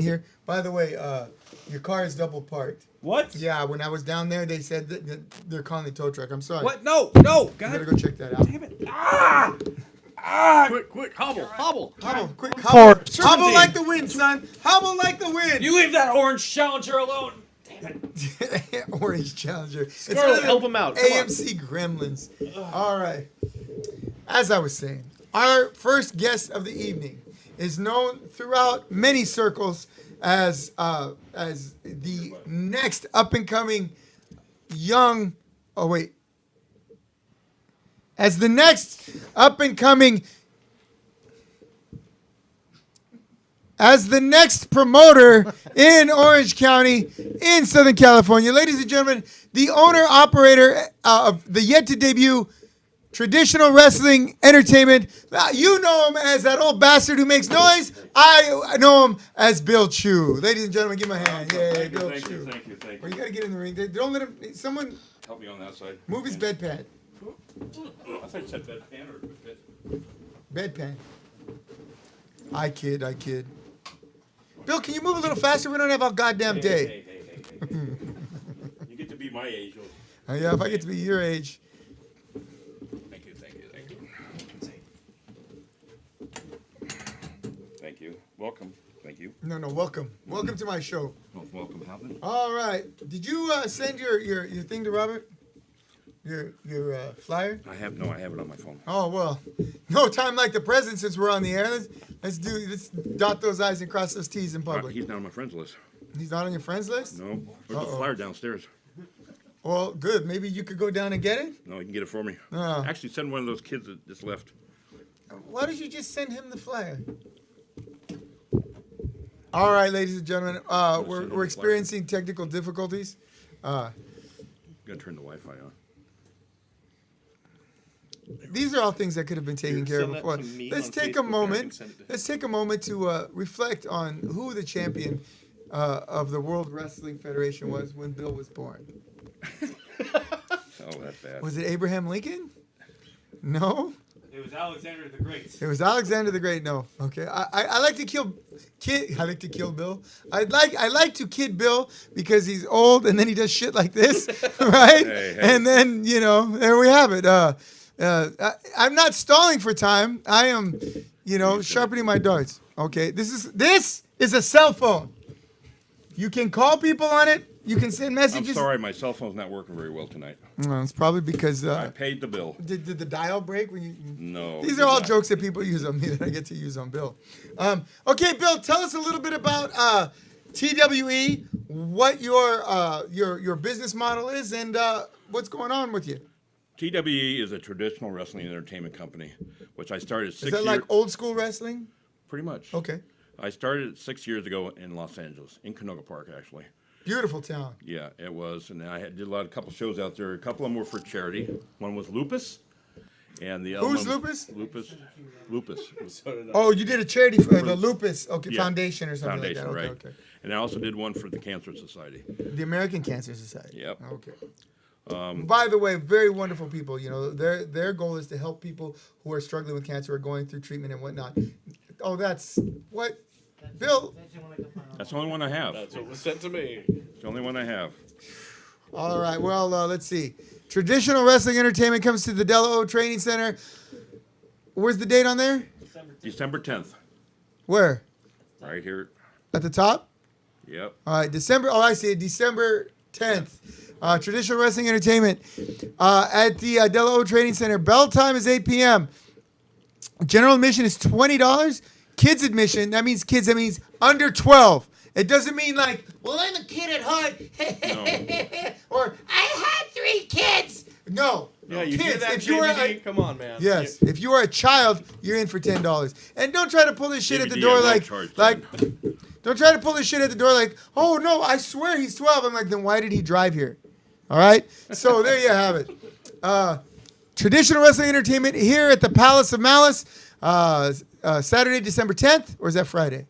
here. By the way, your car is double parked. What? Yeah, when I was down there, they said that they're calling the tow truck. I'm sorry. What? No. God. You gotta go check that out. Damn it. Quick, hobble. Quick, Forward. hobble like the wind, son. Hobble like the wind. You leave that orange Challenger alone. Damn it. Orange Challenger. Scarlet, really help him out. Come on. AMC Gremlins. All right. As I was saying, our first guest of the evening is known throughout many circles as the next up and coming young. Oh wait. As the next up and coming. As the next promoter in Orange County, in Southern California. Ladies and gentlemen, the owner-operator of the yet-to-debut Traditional Wrestling Entertainment. You know him as that old bastard who makes noise. I know him as Bill Chu. Ladies and gentlemen, give him a hand. Yeah, Bill Chu. Thank you. Well, you got to get in the ring. Don't let him... Someone Help me on that side. move his bedpan. I thought you said bedpan or bed. Bedpan. I kid. Bill, can you move a little faster? We don't have all goddamn day. Hey. You get to be my age. Yeah, if I get to be your age. Thank you. Thank you. Welcome. Thank you. No, welcome. Welcome to my show. Well, welcome, Howland. All right. Did you send your thing to Robert? Your flyer? I have it on my phone. Oh, well. No time like the present since we're on the air. Let's dot those I's and cross those T's in public. He's not on my friends list. He's not on your friends list? No. There's a flyer downstairs. Well, good. Maybe you could go down and get it? No, you can get it for me. Oh. Actually, send one of those kids that just left. Why don't you just send him the flyer? All right, ladies and gentlemen. We're experiencing technical difficulties. Gotta turn the Wi-Fi on. These are all things that could have been taken care of Send that before. to me Let's on take Facebook, a and I moment. can send it to him. Let's take a moment to reflect on who the champion of the World Wrestling Federation was when Bill was born. Oh, that's bad. Was it Abraham Lincoln? No. It was Alexander the Great. It was Alexander the Great. No. Okay. I like to kill Bill. I like to kid Bill because he's old and then he does shit like this, right? Hey. And then there we have it. I'm not stalling for time. I am, sharpening my darts. Okay. This is a cell phone. You can call people on it. You can send I'm messages. sorry, my cell phone's not working very well tonight. No, it's probably because I paid the bill. did the dial break when you? No. These it are did all not. jokes that people use on me that I get to use on Bill. Okay, Bill, tell us a little bit about TWE, what your business model is, and what's going on with you. TWE is a traditional wrestling entertainment company, which I started 6 Is that years. like old school wrestling? Pretty much. Okay, I started 6 years ago in Los Angeles, in Canoga Park, actually. beautiful town. Yeah, it was, and I did a couple shows out there. A couple of them were for charity. One was Lupus, and the other Who's one, Lupus? Lupus So did I. Oh, you did a charity for the Lupus Yeah. Foundation or something Foundation, like that. right? Okay. And I also did one for the Cancer Society. The American Cancer Society. Yep. Okay. By the way, very wonderful people. Their goal is to help people who are struggling with cancer or going through treatment and whatnot. Oh, that's what, Bill. That's the only one I have. That's what was sent to me. It's the only one I have. All right. Well, let's see. Traditional wrestling entertainment comes to the Delo Training Center. Where's the date on there? December 10th. Where? Right here. At the top? Yep. All right. December. Oh, I see it. December 10th. Traditional wrestling entertainment at the Delo Training Center. Bell time is 8 p.m. General admission is $20. Kids admission, that means kids, that means under 12. It doesn't mean like, well, I'm a kid at heart. Or I had 3 kids. No. Yeah, you kids, hear that, if you are JVD? Come on, man. Yes, if you are a child, you're in for $10. And don't try to pull this shit at the DVD, door I won't like, charge don't try to pull this shit at the door like, oh no, I swear he's 12. I'm like, then why did he drive here? All right? So there you have it. Traditional wrestling entertainment here at the Palace of Malice. Saturday, December 10th, or is that Friday?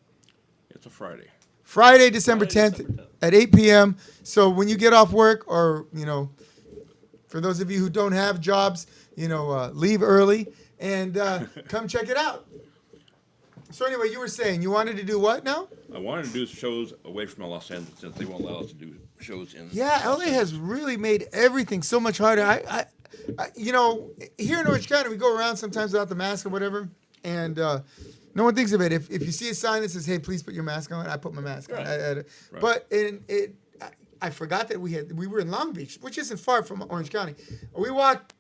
It's a Friday. Friday, December Friday, 10th December 10th. at 8 p.m. So when you get off work, or, for those of you who don't have jobs, leave early and come check it out. So anyway, you were saying you wanted to do what now? I wanted to do shows away from Los Angeles since they won't allow us to do shows in. Yeah, LA has really made everything so much harder. I here in Orange County, we go around sometimes without the mask or whatever, and no one thinks of it. If you see a sign that says, "Hey, please put your mask on," I put my mask on. Right. But I forgot that we were in Long Beach, which isn't far from Orange County. We walked,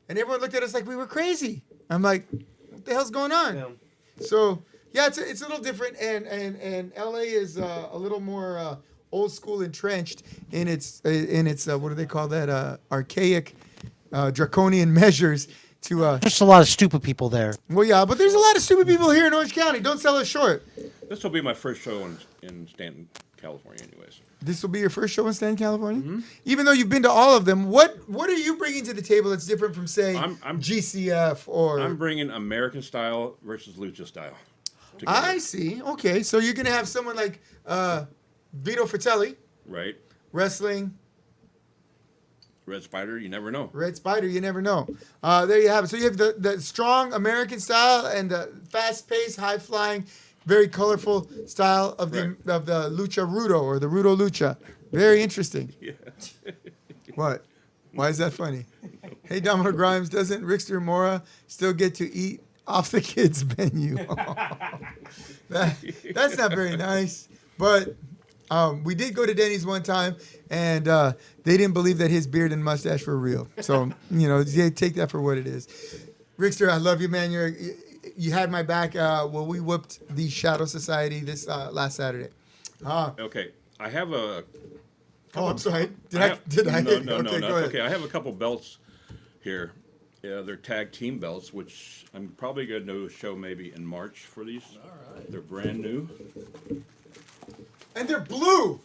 and everyone looked at us like we were crazy. I'm like, what the hell's going on? Yeah. So yeah, it's a little different, and LA is a little more old school, entrenched in its what do they call that? Archaic, draconian measures to. There's a lot of stupid people there. Well, yeah, but there's a lot of stupid people here in Orange County. Don't sell us short. This will be my first show in Stanton, California, anyways. This will be your first show in Stanton, California? Mm-hmm. Even though you've been to all of them, what are you bringing to the table that's different from, say, GCF or... I'm bringing American style versus lucha style together. I see. Okay, so you're going to have someone like Vito Fratelli. Right. Wrestling. Red Spider, you never know. Red Spider, you never know. There you have it. So you have the strong American style and the fast-paced, high-flying, very colorful style of the Lucha Rudo or the Rudo Lucha. Very interesting. Yeah. What? Why is that funny? Hey, Domino Grimes, doesn't Rickster Mora still get to eat off the kids' menu? That's not very nice. But we did go to Denny's one time, and they didn't believe that his beard and mustache were real. So, they take that for what it is. Rickster, I love you, man. You had my back. We whooped the Shadow Society this last Saturday. Okay, I have a. Oh, I'm sorry. Did I? No, Okay, no, go that's ahead. okay. I have a couple belts here. Yeah, they're tag team belts, which I'm probably going to do a show maybe in March for these. All right. They're brand new. And they're blue.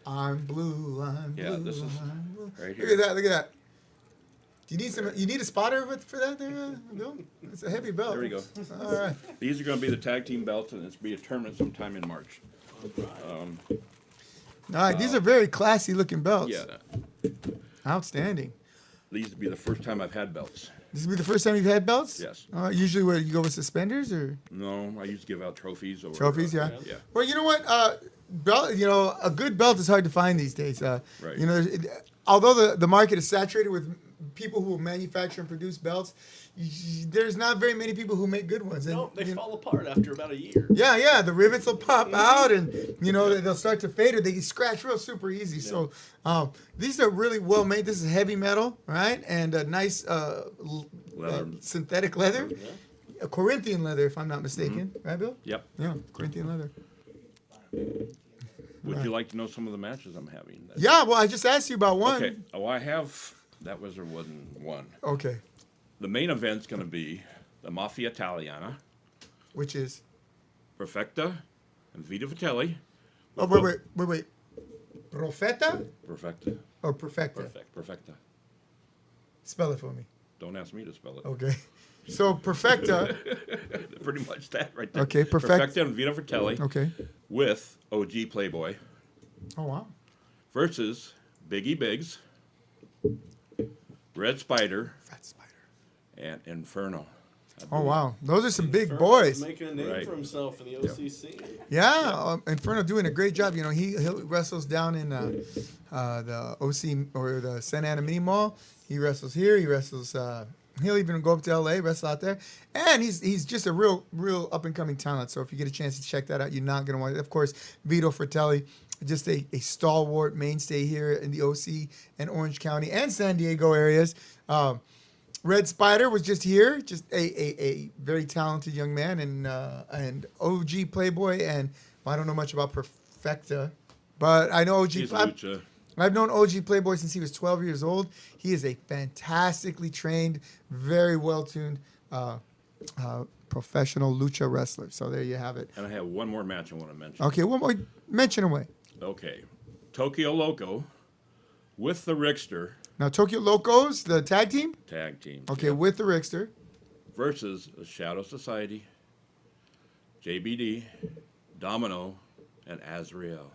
I'm blue. Yeah, this is I'm blue. right here. Look at that. Do you need some? You need a spotter for that there, Bill? It's a heavy belt. There we go. All right. These are going to be the tag team belts, and it's be a tournament sometime in March. All right. These are very classy looking belts. Yeah, Outstanding. these would be the first time I've had belts. This will be the first time you've had belts? Yes. Usually, where you go with suspenders or No, I used to give out trophies. Or, trophies? Yeah. Yeah. Well, you know what? Belt. A good belt is hard to find these days. Right. Although the market is saturated with people who manufacture and produce belts, there's not very many people who make good ones. And, No, they fall apart after about a year. Yeah, the rivets will pop out, and they'll start to fade, or they scratch real super easy. Yeah. So these are really well made. This is heavy metal, right, and a nice Leather. synthetic leather, Yeah. a Corinthian leather, if I'm not mistaken, right, Bill? Yep. Yeah, Corinthian leather. Would you like to know some of the matches I'm having? Yeah, well, I just asked you about one. Okay. Oh, I have. That was or wasn't one. Okay, The main event's going to be the Mafia Italiana, which is? Perfecta, and Vito Fratelli. Oh, wait. Profeta Perfecta. or Perfecta? Perfecta. Spell it for me. Don't ask me to spell it. Okay. So Perfecta. Pretty much that right there. Okay, Perfecta and Vito Fratelli Okay. with OG Playboy Oh wow. versus Biggie Biggs, Red Spider, Fat spider. and Inferno. Oh wow, those are some big Inferno's boys. making a name Right. for himself in the OCC. Yeah, Inferno doing a great job. You know, he wrestles down in the OC or the Santa Ana Mini Mall. He wrestles here. He wrestles. He'll even go up to LA, wrestle out there, and he's just a real up and coming talent. So if you get a chance to check that out, you're not gonna want it. Of course, Vito Fratelli, just a stalwart mainstay here in the OC and Orange County and San Diego areas. Red Spider was just here, just a very talented young man and OG Playboy, and I don't know much about Perfecta, but I know OG. He's Lucha. I've known OG Playboy since he was 12 years old. He is a fantastically trained, very well-tuned professional lucha wrestler. So there you have it. And I have one more match I want to mention. Okay, one more. Mention away. Okay. Tokyo Loco with the Rickster Now, Tokyo Locos, the tag team? tag team. Okay, Yep. with the Rickster. Versus the Shadow Society, JBD, Domino, and Azrael.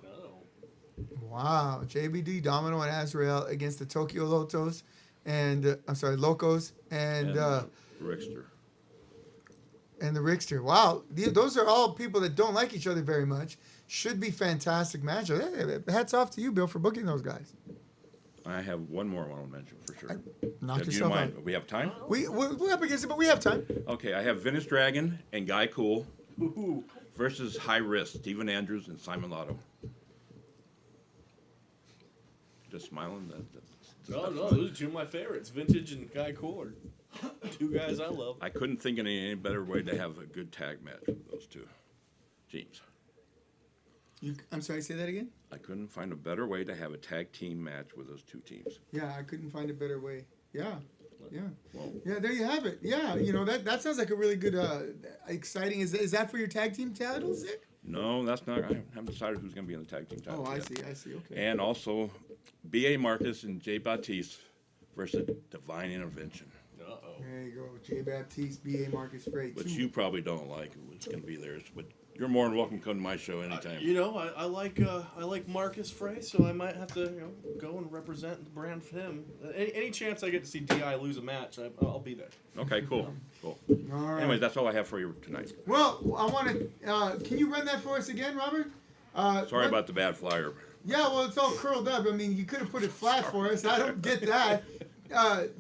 Wow. JBD, Domino, and Azrael against the Tokyo Locos Locos and Rickster. and the Rickster. Wow. Those are all people that don't like each other very much. Should be fantastic matchup. Hey, hats off to you, Bill, for booking those guys. I have one more I want to mention for sure. Knock Do you yourself mind? out. We have time? We're up against it, but we have time. Okay, I have Vince Dragon and Guy Cool Ooh. versus High Risk, Steven Andrews and Simon Lotto. Just smiling. No, those are two of my favorites. Vintage and Guy Cooler. Two guys I love. I couldn't think of any better way to have a good tag match with those two teams. I'm sorry, say that again? I couldn't find a better way to have a tag team match with those two teams. Yeah, I couldn't find a better way. Yeah. Well, Yeah, there you have it. Yeah, that sounds like a really good, exciting. Is that for your tag team titles there? no, that's not. I haven't decided who's going to be in the tag team title. Oh, I yet. see. Okay. And also, B.A. Marcus and Jay Batiste versus Divine Intervention, Uh-oh. There you go. Jay Baptiste, B.A. Marcus Freight. which you probably don't like. It's going to be theirs, but you're more than welcome to come to my show anytime. I like Marcus Frey, so I might have to go and represent the brand for him. Any chance I get to see Di lose a match, I'll be there. Okay, cool. All right. Anyways, that's all I have for you tonight. Well, I want to. Can you run that for us again, Robert? Sorry about the bad flyer. Yeah, well, it's all curled up. I mean, you could have put it flat for us. I don't get that.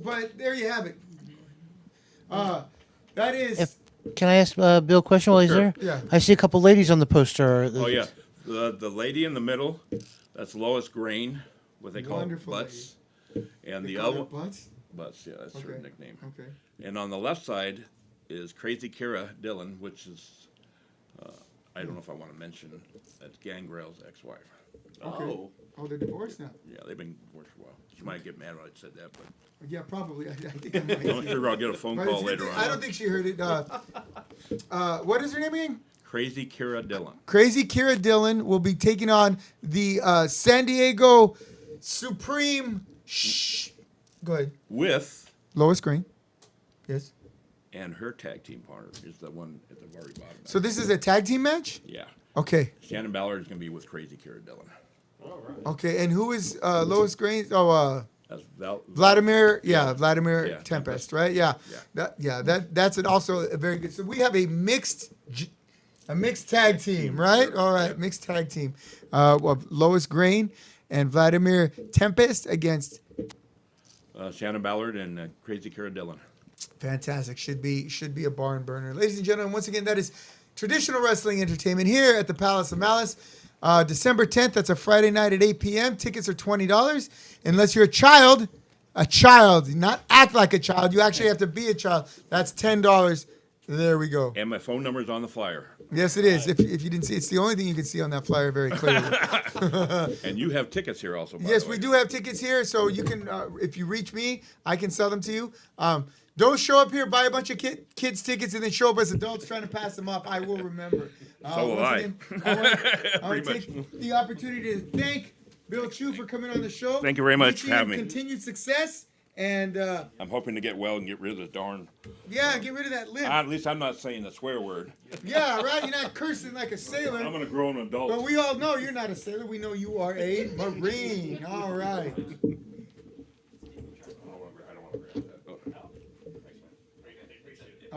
But there you have it. That is. Can I ask Bill a question while he's Sure. there? Yeah. I see a couple ladies on the poster. Oh yeah, the lady in the middle, that's Lois Grain, what they call Wonderful Butts, and They the call other her Butts? Butts, yeah, that's her Okay. nickname. Okay. And on the left side is Crazy Kira Dillon, which is I don't know if I want to mention, that's Gangrel's ex-wife. Oh. Oh, they're divorced now. Yeah, they've been divorced for a while. She might get mad when I said that, but Yeah, probably. I think I might. I'm sure I'll get a phone But call it's- later on. I don't think she heard it. What is her name again? Crazy Kira Dillon. Crazy Kira Dillon will be taking on the San Diego Supreme. Go ahead. With Lois Green. Yes. and her tag team partner is the one at the very bottom. So this is a tag team match? Yeah. Okay. Shannon Ballard is going to be with Crazy Kira Dillon. All right. Okay. And who is Lois Green? Oh, That's Vladimir. Yeah, Vladimir Yeah, Tempest, right? Yeah. Yeah. That's also a very good. So we have a mixed tag team, right? All right, mixed tag team. Of Lois Green and Vladimir Tempest against. Shannon Ballard and Crazy Kira Dillon. Fantastic. Should be a barn burner. Ladies and gentlemen, once again, that is traditional wrestling entertainment here at the Palace of Malice. December 10th, that's a Friday night at 8 p.m. Tickets are $20. Unless you're a child, not act like a child. You actually have to be a child. That's $10. There we go. And my phone number is on the flyer. Yes, it is. If you didn't see, it's the only thing you can see on that flyer very clearly. And you have tickets here also, by Yes, the way. we do have tickets here, so you can, if you reach me, I can sell them to you. Don't show up here, buy a bunch of kids' tickets, and then show up as adults trying to pass them off. I will remember. So will once I. again, I want Pretty to take the opportunity to thank Bill Chu for coming on the show. Thank you very much Wishing for having him me. Continued success, and I'm hoping to get well and get rid of this darn. yeah, get rid of that lip. At least I'm not saying the swear word. Yeah, right. You're not cursing like a sailor. I'm a grown adult. But we all know you're not a sailor. We know you are a Marine. All right.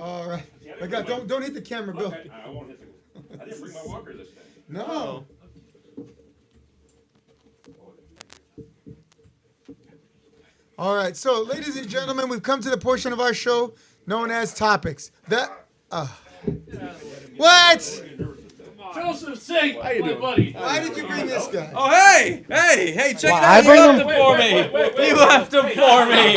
All right. Look out, don't hit the camera, Bill. Okay, I won't hit the. I didn't bring my walker this time. No. All right, so ladies and gentlemen, we've come to the portion of our show known as topics. What? Joseph Singh, my buddy. Why did you bring this guy? Oh, hey, check Well, it I out. You bring left him- him for me. You left him for me.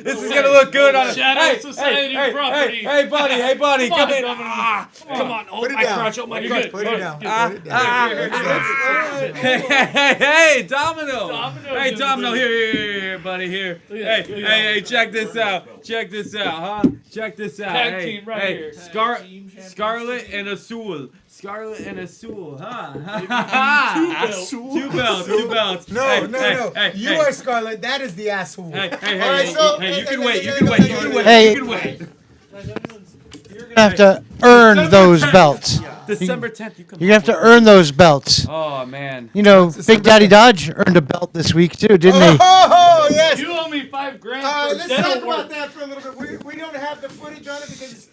This is gonna look good on Shadow Society property. Hey, buddy, Come come on, in. Governor. Come on, hold Put it my down. crotch, oh my Put God. it down. Put it down. Hey, Domino. Domino Hey, did Domino, it. here, buddy, here. Hey, check this out, huh? Check this out. Tag Hey, team right hey, here. Scarlet and Azul. Scarlet and Azul, huh? Two belts. No. Hey, You hey. are Scarlet. That is the asshole. Hey, All right, so you can hey, wait. hey, You can wait. Hey. You can wait. You're gonna have to earn those belts. December 10th, you come. You're gonna have to earn those belts. Oh man. You know, Big Daddy Dodge earned a belt this week too, didn't he? Oh, yes. You owe me $5,000 for Let's dental talk about work. that for a little bit. We don't have the footage on it because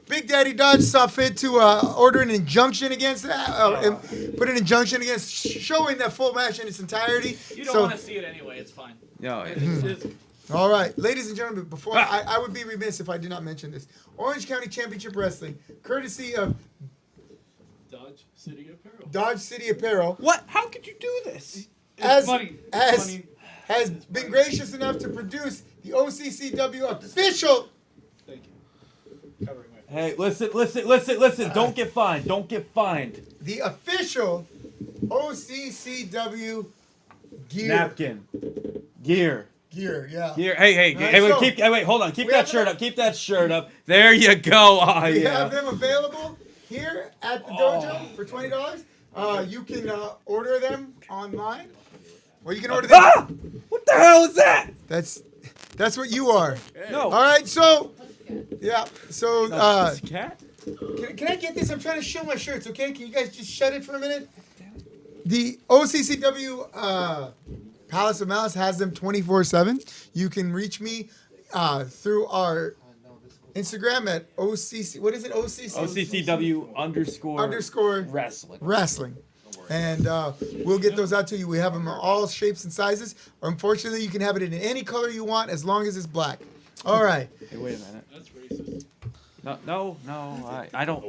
Big Daddy Dodge saw fit to order an injunction against that, put an injunction against showing that full match in its entirety. You don't want to see it anyway. It's fine. No. All right, ladies and gentlemen, before I would be remiss if I did not mention this. Orange County Championship Wrestling, courtesy of Dodge City Apparel. Dodge City Apparel, What? How could you do this? has money. been gracious enough to produce the OCCW official. Thank you. Covering my Hey, listen. Don't get fined. The official OCCW gear. Napkin. Gear. Gear, yeah. Hey, right, wait, so- wait, hold on. Keep we that have shirt them- up. Keep that shirt up. There you go. Oh, We yeah. have them available here at the dojo for $20. You can order them online, or you can order them. Ah! What the hell is that? That's what you are. No. All right, so yeah, so It's a cat? can I get this? I'm trying to show my shirts. Okay, can you guys just shut it for a minute? The OCCW Palace of Malice has them 24/7. You can reach me through our Instagram at OCC. What is it? OCCW underscore wrestling. And we'll get those out to you. We have them in all shapes and sizes. Unfortunately, you can have it in any color you want as long as it's black. All right. Hey, wait a minute. That's racist. No, I don't.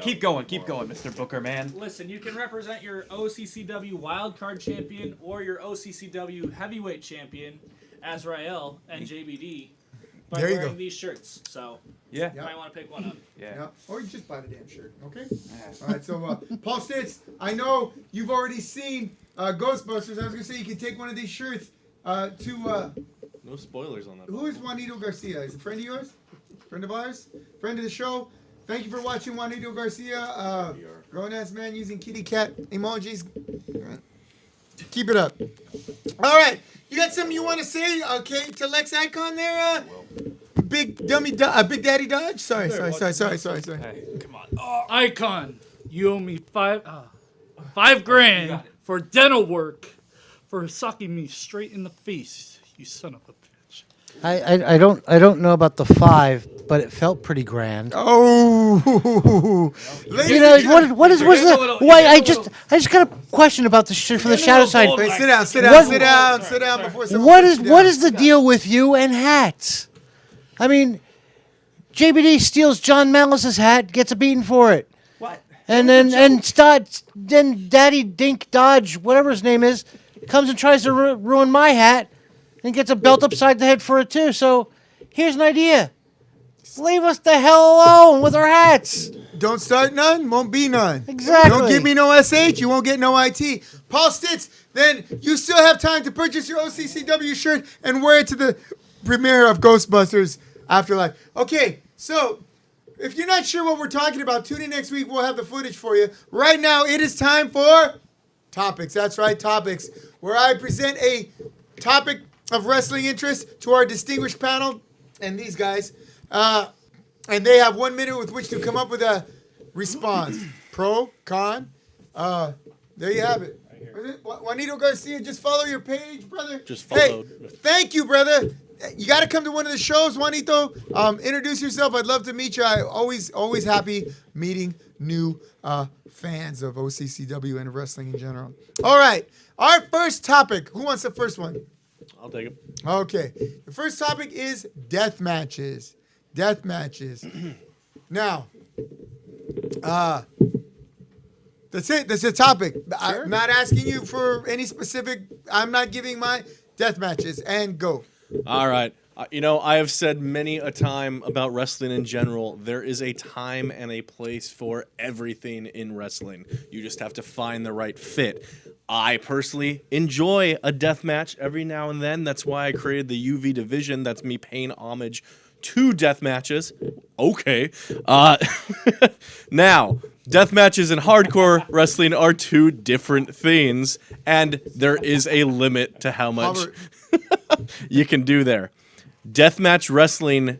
Keep going, Mr. Booker, man. Listen, you can represent your OCCW Wildcard Champion or your OCCW Heavyweight Champion, Azrael and JBD, by There you wearing go. these shirts. So Yeah. you might want to pick one up. Yeah. Or you just buy the damn shirt, okay? All right, so Paul Stitz, I know you've already seen Ghostbusters. I was going to say you can take one of these shirts to, No spoilers on that. who is Juanito Garcia? Is it a friend of yours? Friend of ours? Friend of the show? Thank you for watching Juanito Garcia. Grown-ass man using kitty cat emojis. Keep it up. All right. You got something you want to say, okay, to Lex Icon there, Big Daddy Dodge? Sorry. Hey, come on. Icon, you owe me $5,000 for dental work for sucking me straight in the face. You son of a bitch. I don't know about the 5, but it felt pretty grand. Oh, ladies You know, and gentlemen. what is You're the? getting a little- Why you're I getting a just got a question about the from the shadow side. bold. Wait, sit down before someone What puts is you what down. is the deal with you and hats? I mean, JBD steals John Malice's hat, gets a beating for it, What? and then Daddy Dink Dodge, whatever his name is, comes and tries to ruin my hat, and gets a belt upside the head for it too. So here's an idea: leave us the hell alone with our hats. Don't start none, won't be none. Exactly. Don't give me no SH, you won't get no IT. Paul Stitz, then you still have time to purchase your OCCW shirt and wear it to the premiere of Ghostbusters Afterlife. Okay, so if you're not sure what we're talking about, tune in next week. We'll have the footage for you. Right now, it is time for Topics. That's right, Topics, where I present a topic of wrestling interest to our distinguished panel and these guys. And they have 1 minute with which to come up with a response. Pro, con. There you have it. Juanito Garcia, just follow your page, brother. Just Hey, followed. thank you, brother. you got to come to one of the shows, Juanito. Introduce yourself. I'd love to meet you. I always happy meeting new fans of OCCW and wrestling in general. All right, our first topic. Who wants the first one? I'll take it. Okay, the first topic is death matches. Death matches. Now, that's it. That's the topic. Sure. I'm not asking you for any specific. I'm not giving my death matches. And go. All right. I have said many a time about wrestling in general, there is a time and a place for everything in wrestling. You just have to find the right fit. I personally enjoy a death match every now and then. That's why I created the UV division. That's me paying homage to death matches. Okay. Now, death matches and hardcore wrestling are two different things, and there is a limit to how much you can do there. Deathmatch wrestling,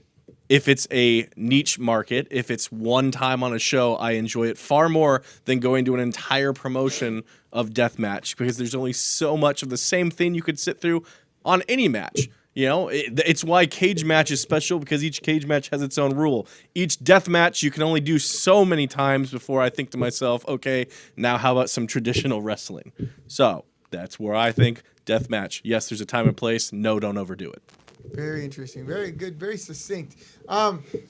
if it's a niche market, if it's one time on a show, I enjoy it far more than going to an entire promotion of deathmatch, because there's only so much of the same thing you could sit through on any match. It's why cage match is special, because each cage match has its own rule. Each death match you can only do so many times before I think to myself, okay, now how about some traditional wrestling? So that's where I think death match. Yes, there's a time and place. No, don't overdo it. Very interesting. Very good. Very succinct.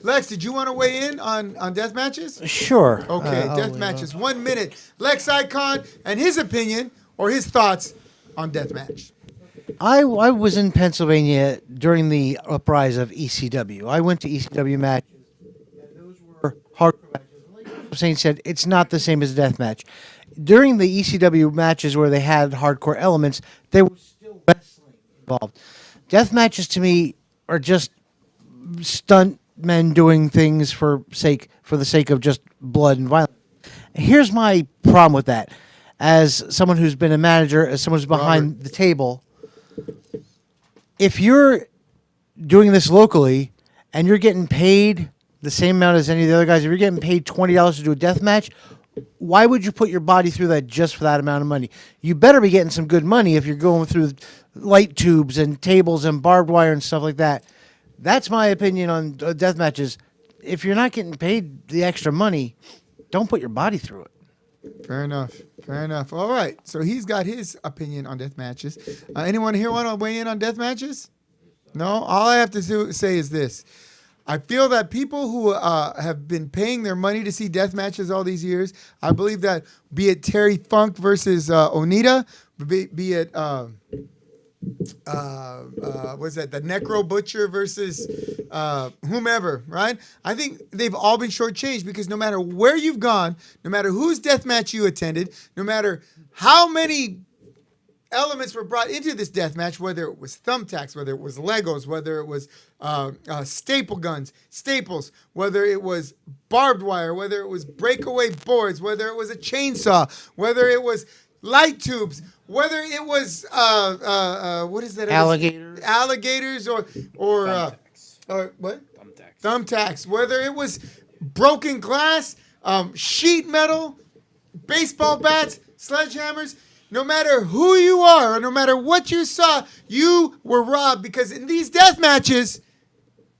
Lex, did you want to weigh in on death matches? Sure. Okay, death matches. 1 minute. Lex Icon and his opinion or his thoughts on death match. I was in Pennsylvania during the uprise of ECW. I went to ECW matches, and those were hardcore matches. Like Saint said, it's not the same as a death match. During the ECW matches where they had hardcore elements, there was still wrestling involved. Death matches to me are just stunt men doing things for the sake of just blood and violence. Here's my problem with that. As someone who's been a manager, as someone who's behind the table, if you're doing this locally and you're getting paid the same amount as any of the other guys, if you're getting paid $20 to do a death match, why would you put your body through that just for that amount of money? You better be getting some good money if you're going through light tubes and tables and barbed wire and stuff like that. That's my opinion on death matches. If you're not getting paid the extra money, don't put your body through it. Fair enough. Fair enough. All right. So he's got his opinion on death matches. Anyone here want to weigh in on death matches? No? All I have to say is this. I feel that people who have been paying their money to see death matches all these years, I believe that be it Terry Funk versus Onita, be it what's that? The Necro Butcher versus whomever, right? I think they've all been shortchanged, because no matter where you've gone, no matter whose death match you attended, no matter how many elements were brought into this death match, whether it was thumbtacks, whether it was Legos, whether it was staple guns, staples, whether it was barbed wire, whether it was breakaway boards, whether it was a chainsaw, whether it was light tubes, whether it was what is that? Alligators or what? Thumbtacks. Whether it was broken glass, sheet metal, baseball bats, sledgehammers. No matter who you are or no matter what you saw, you were robbed, because in these death matches,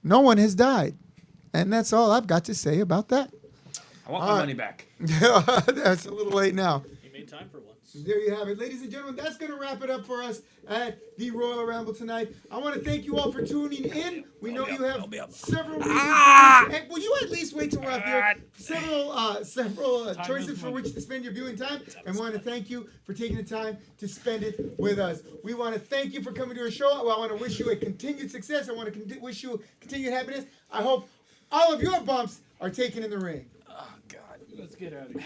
no one has died. And that's all I've got to say about that. I want my money back. That's a little late now. You made time for once. There you have it. Ladies and gentlemen, that's going to wrap it up for us at the Royal Ramble tonight. I want to thank you all for tuning in. We know you have several reasons. Hey, will you at least wait till we're up here? Several choices for which to spend your viewing time. And want to thank you for taking the time to spend it with us. We want to thank you for coming to our show. I want to wish you a continued success. I want to wish you continued happiness. I hope all of your bumps are taken in the ring. Oh, God. Let's get out of here.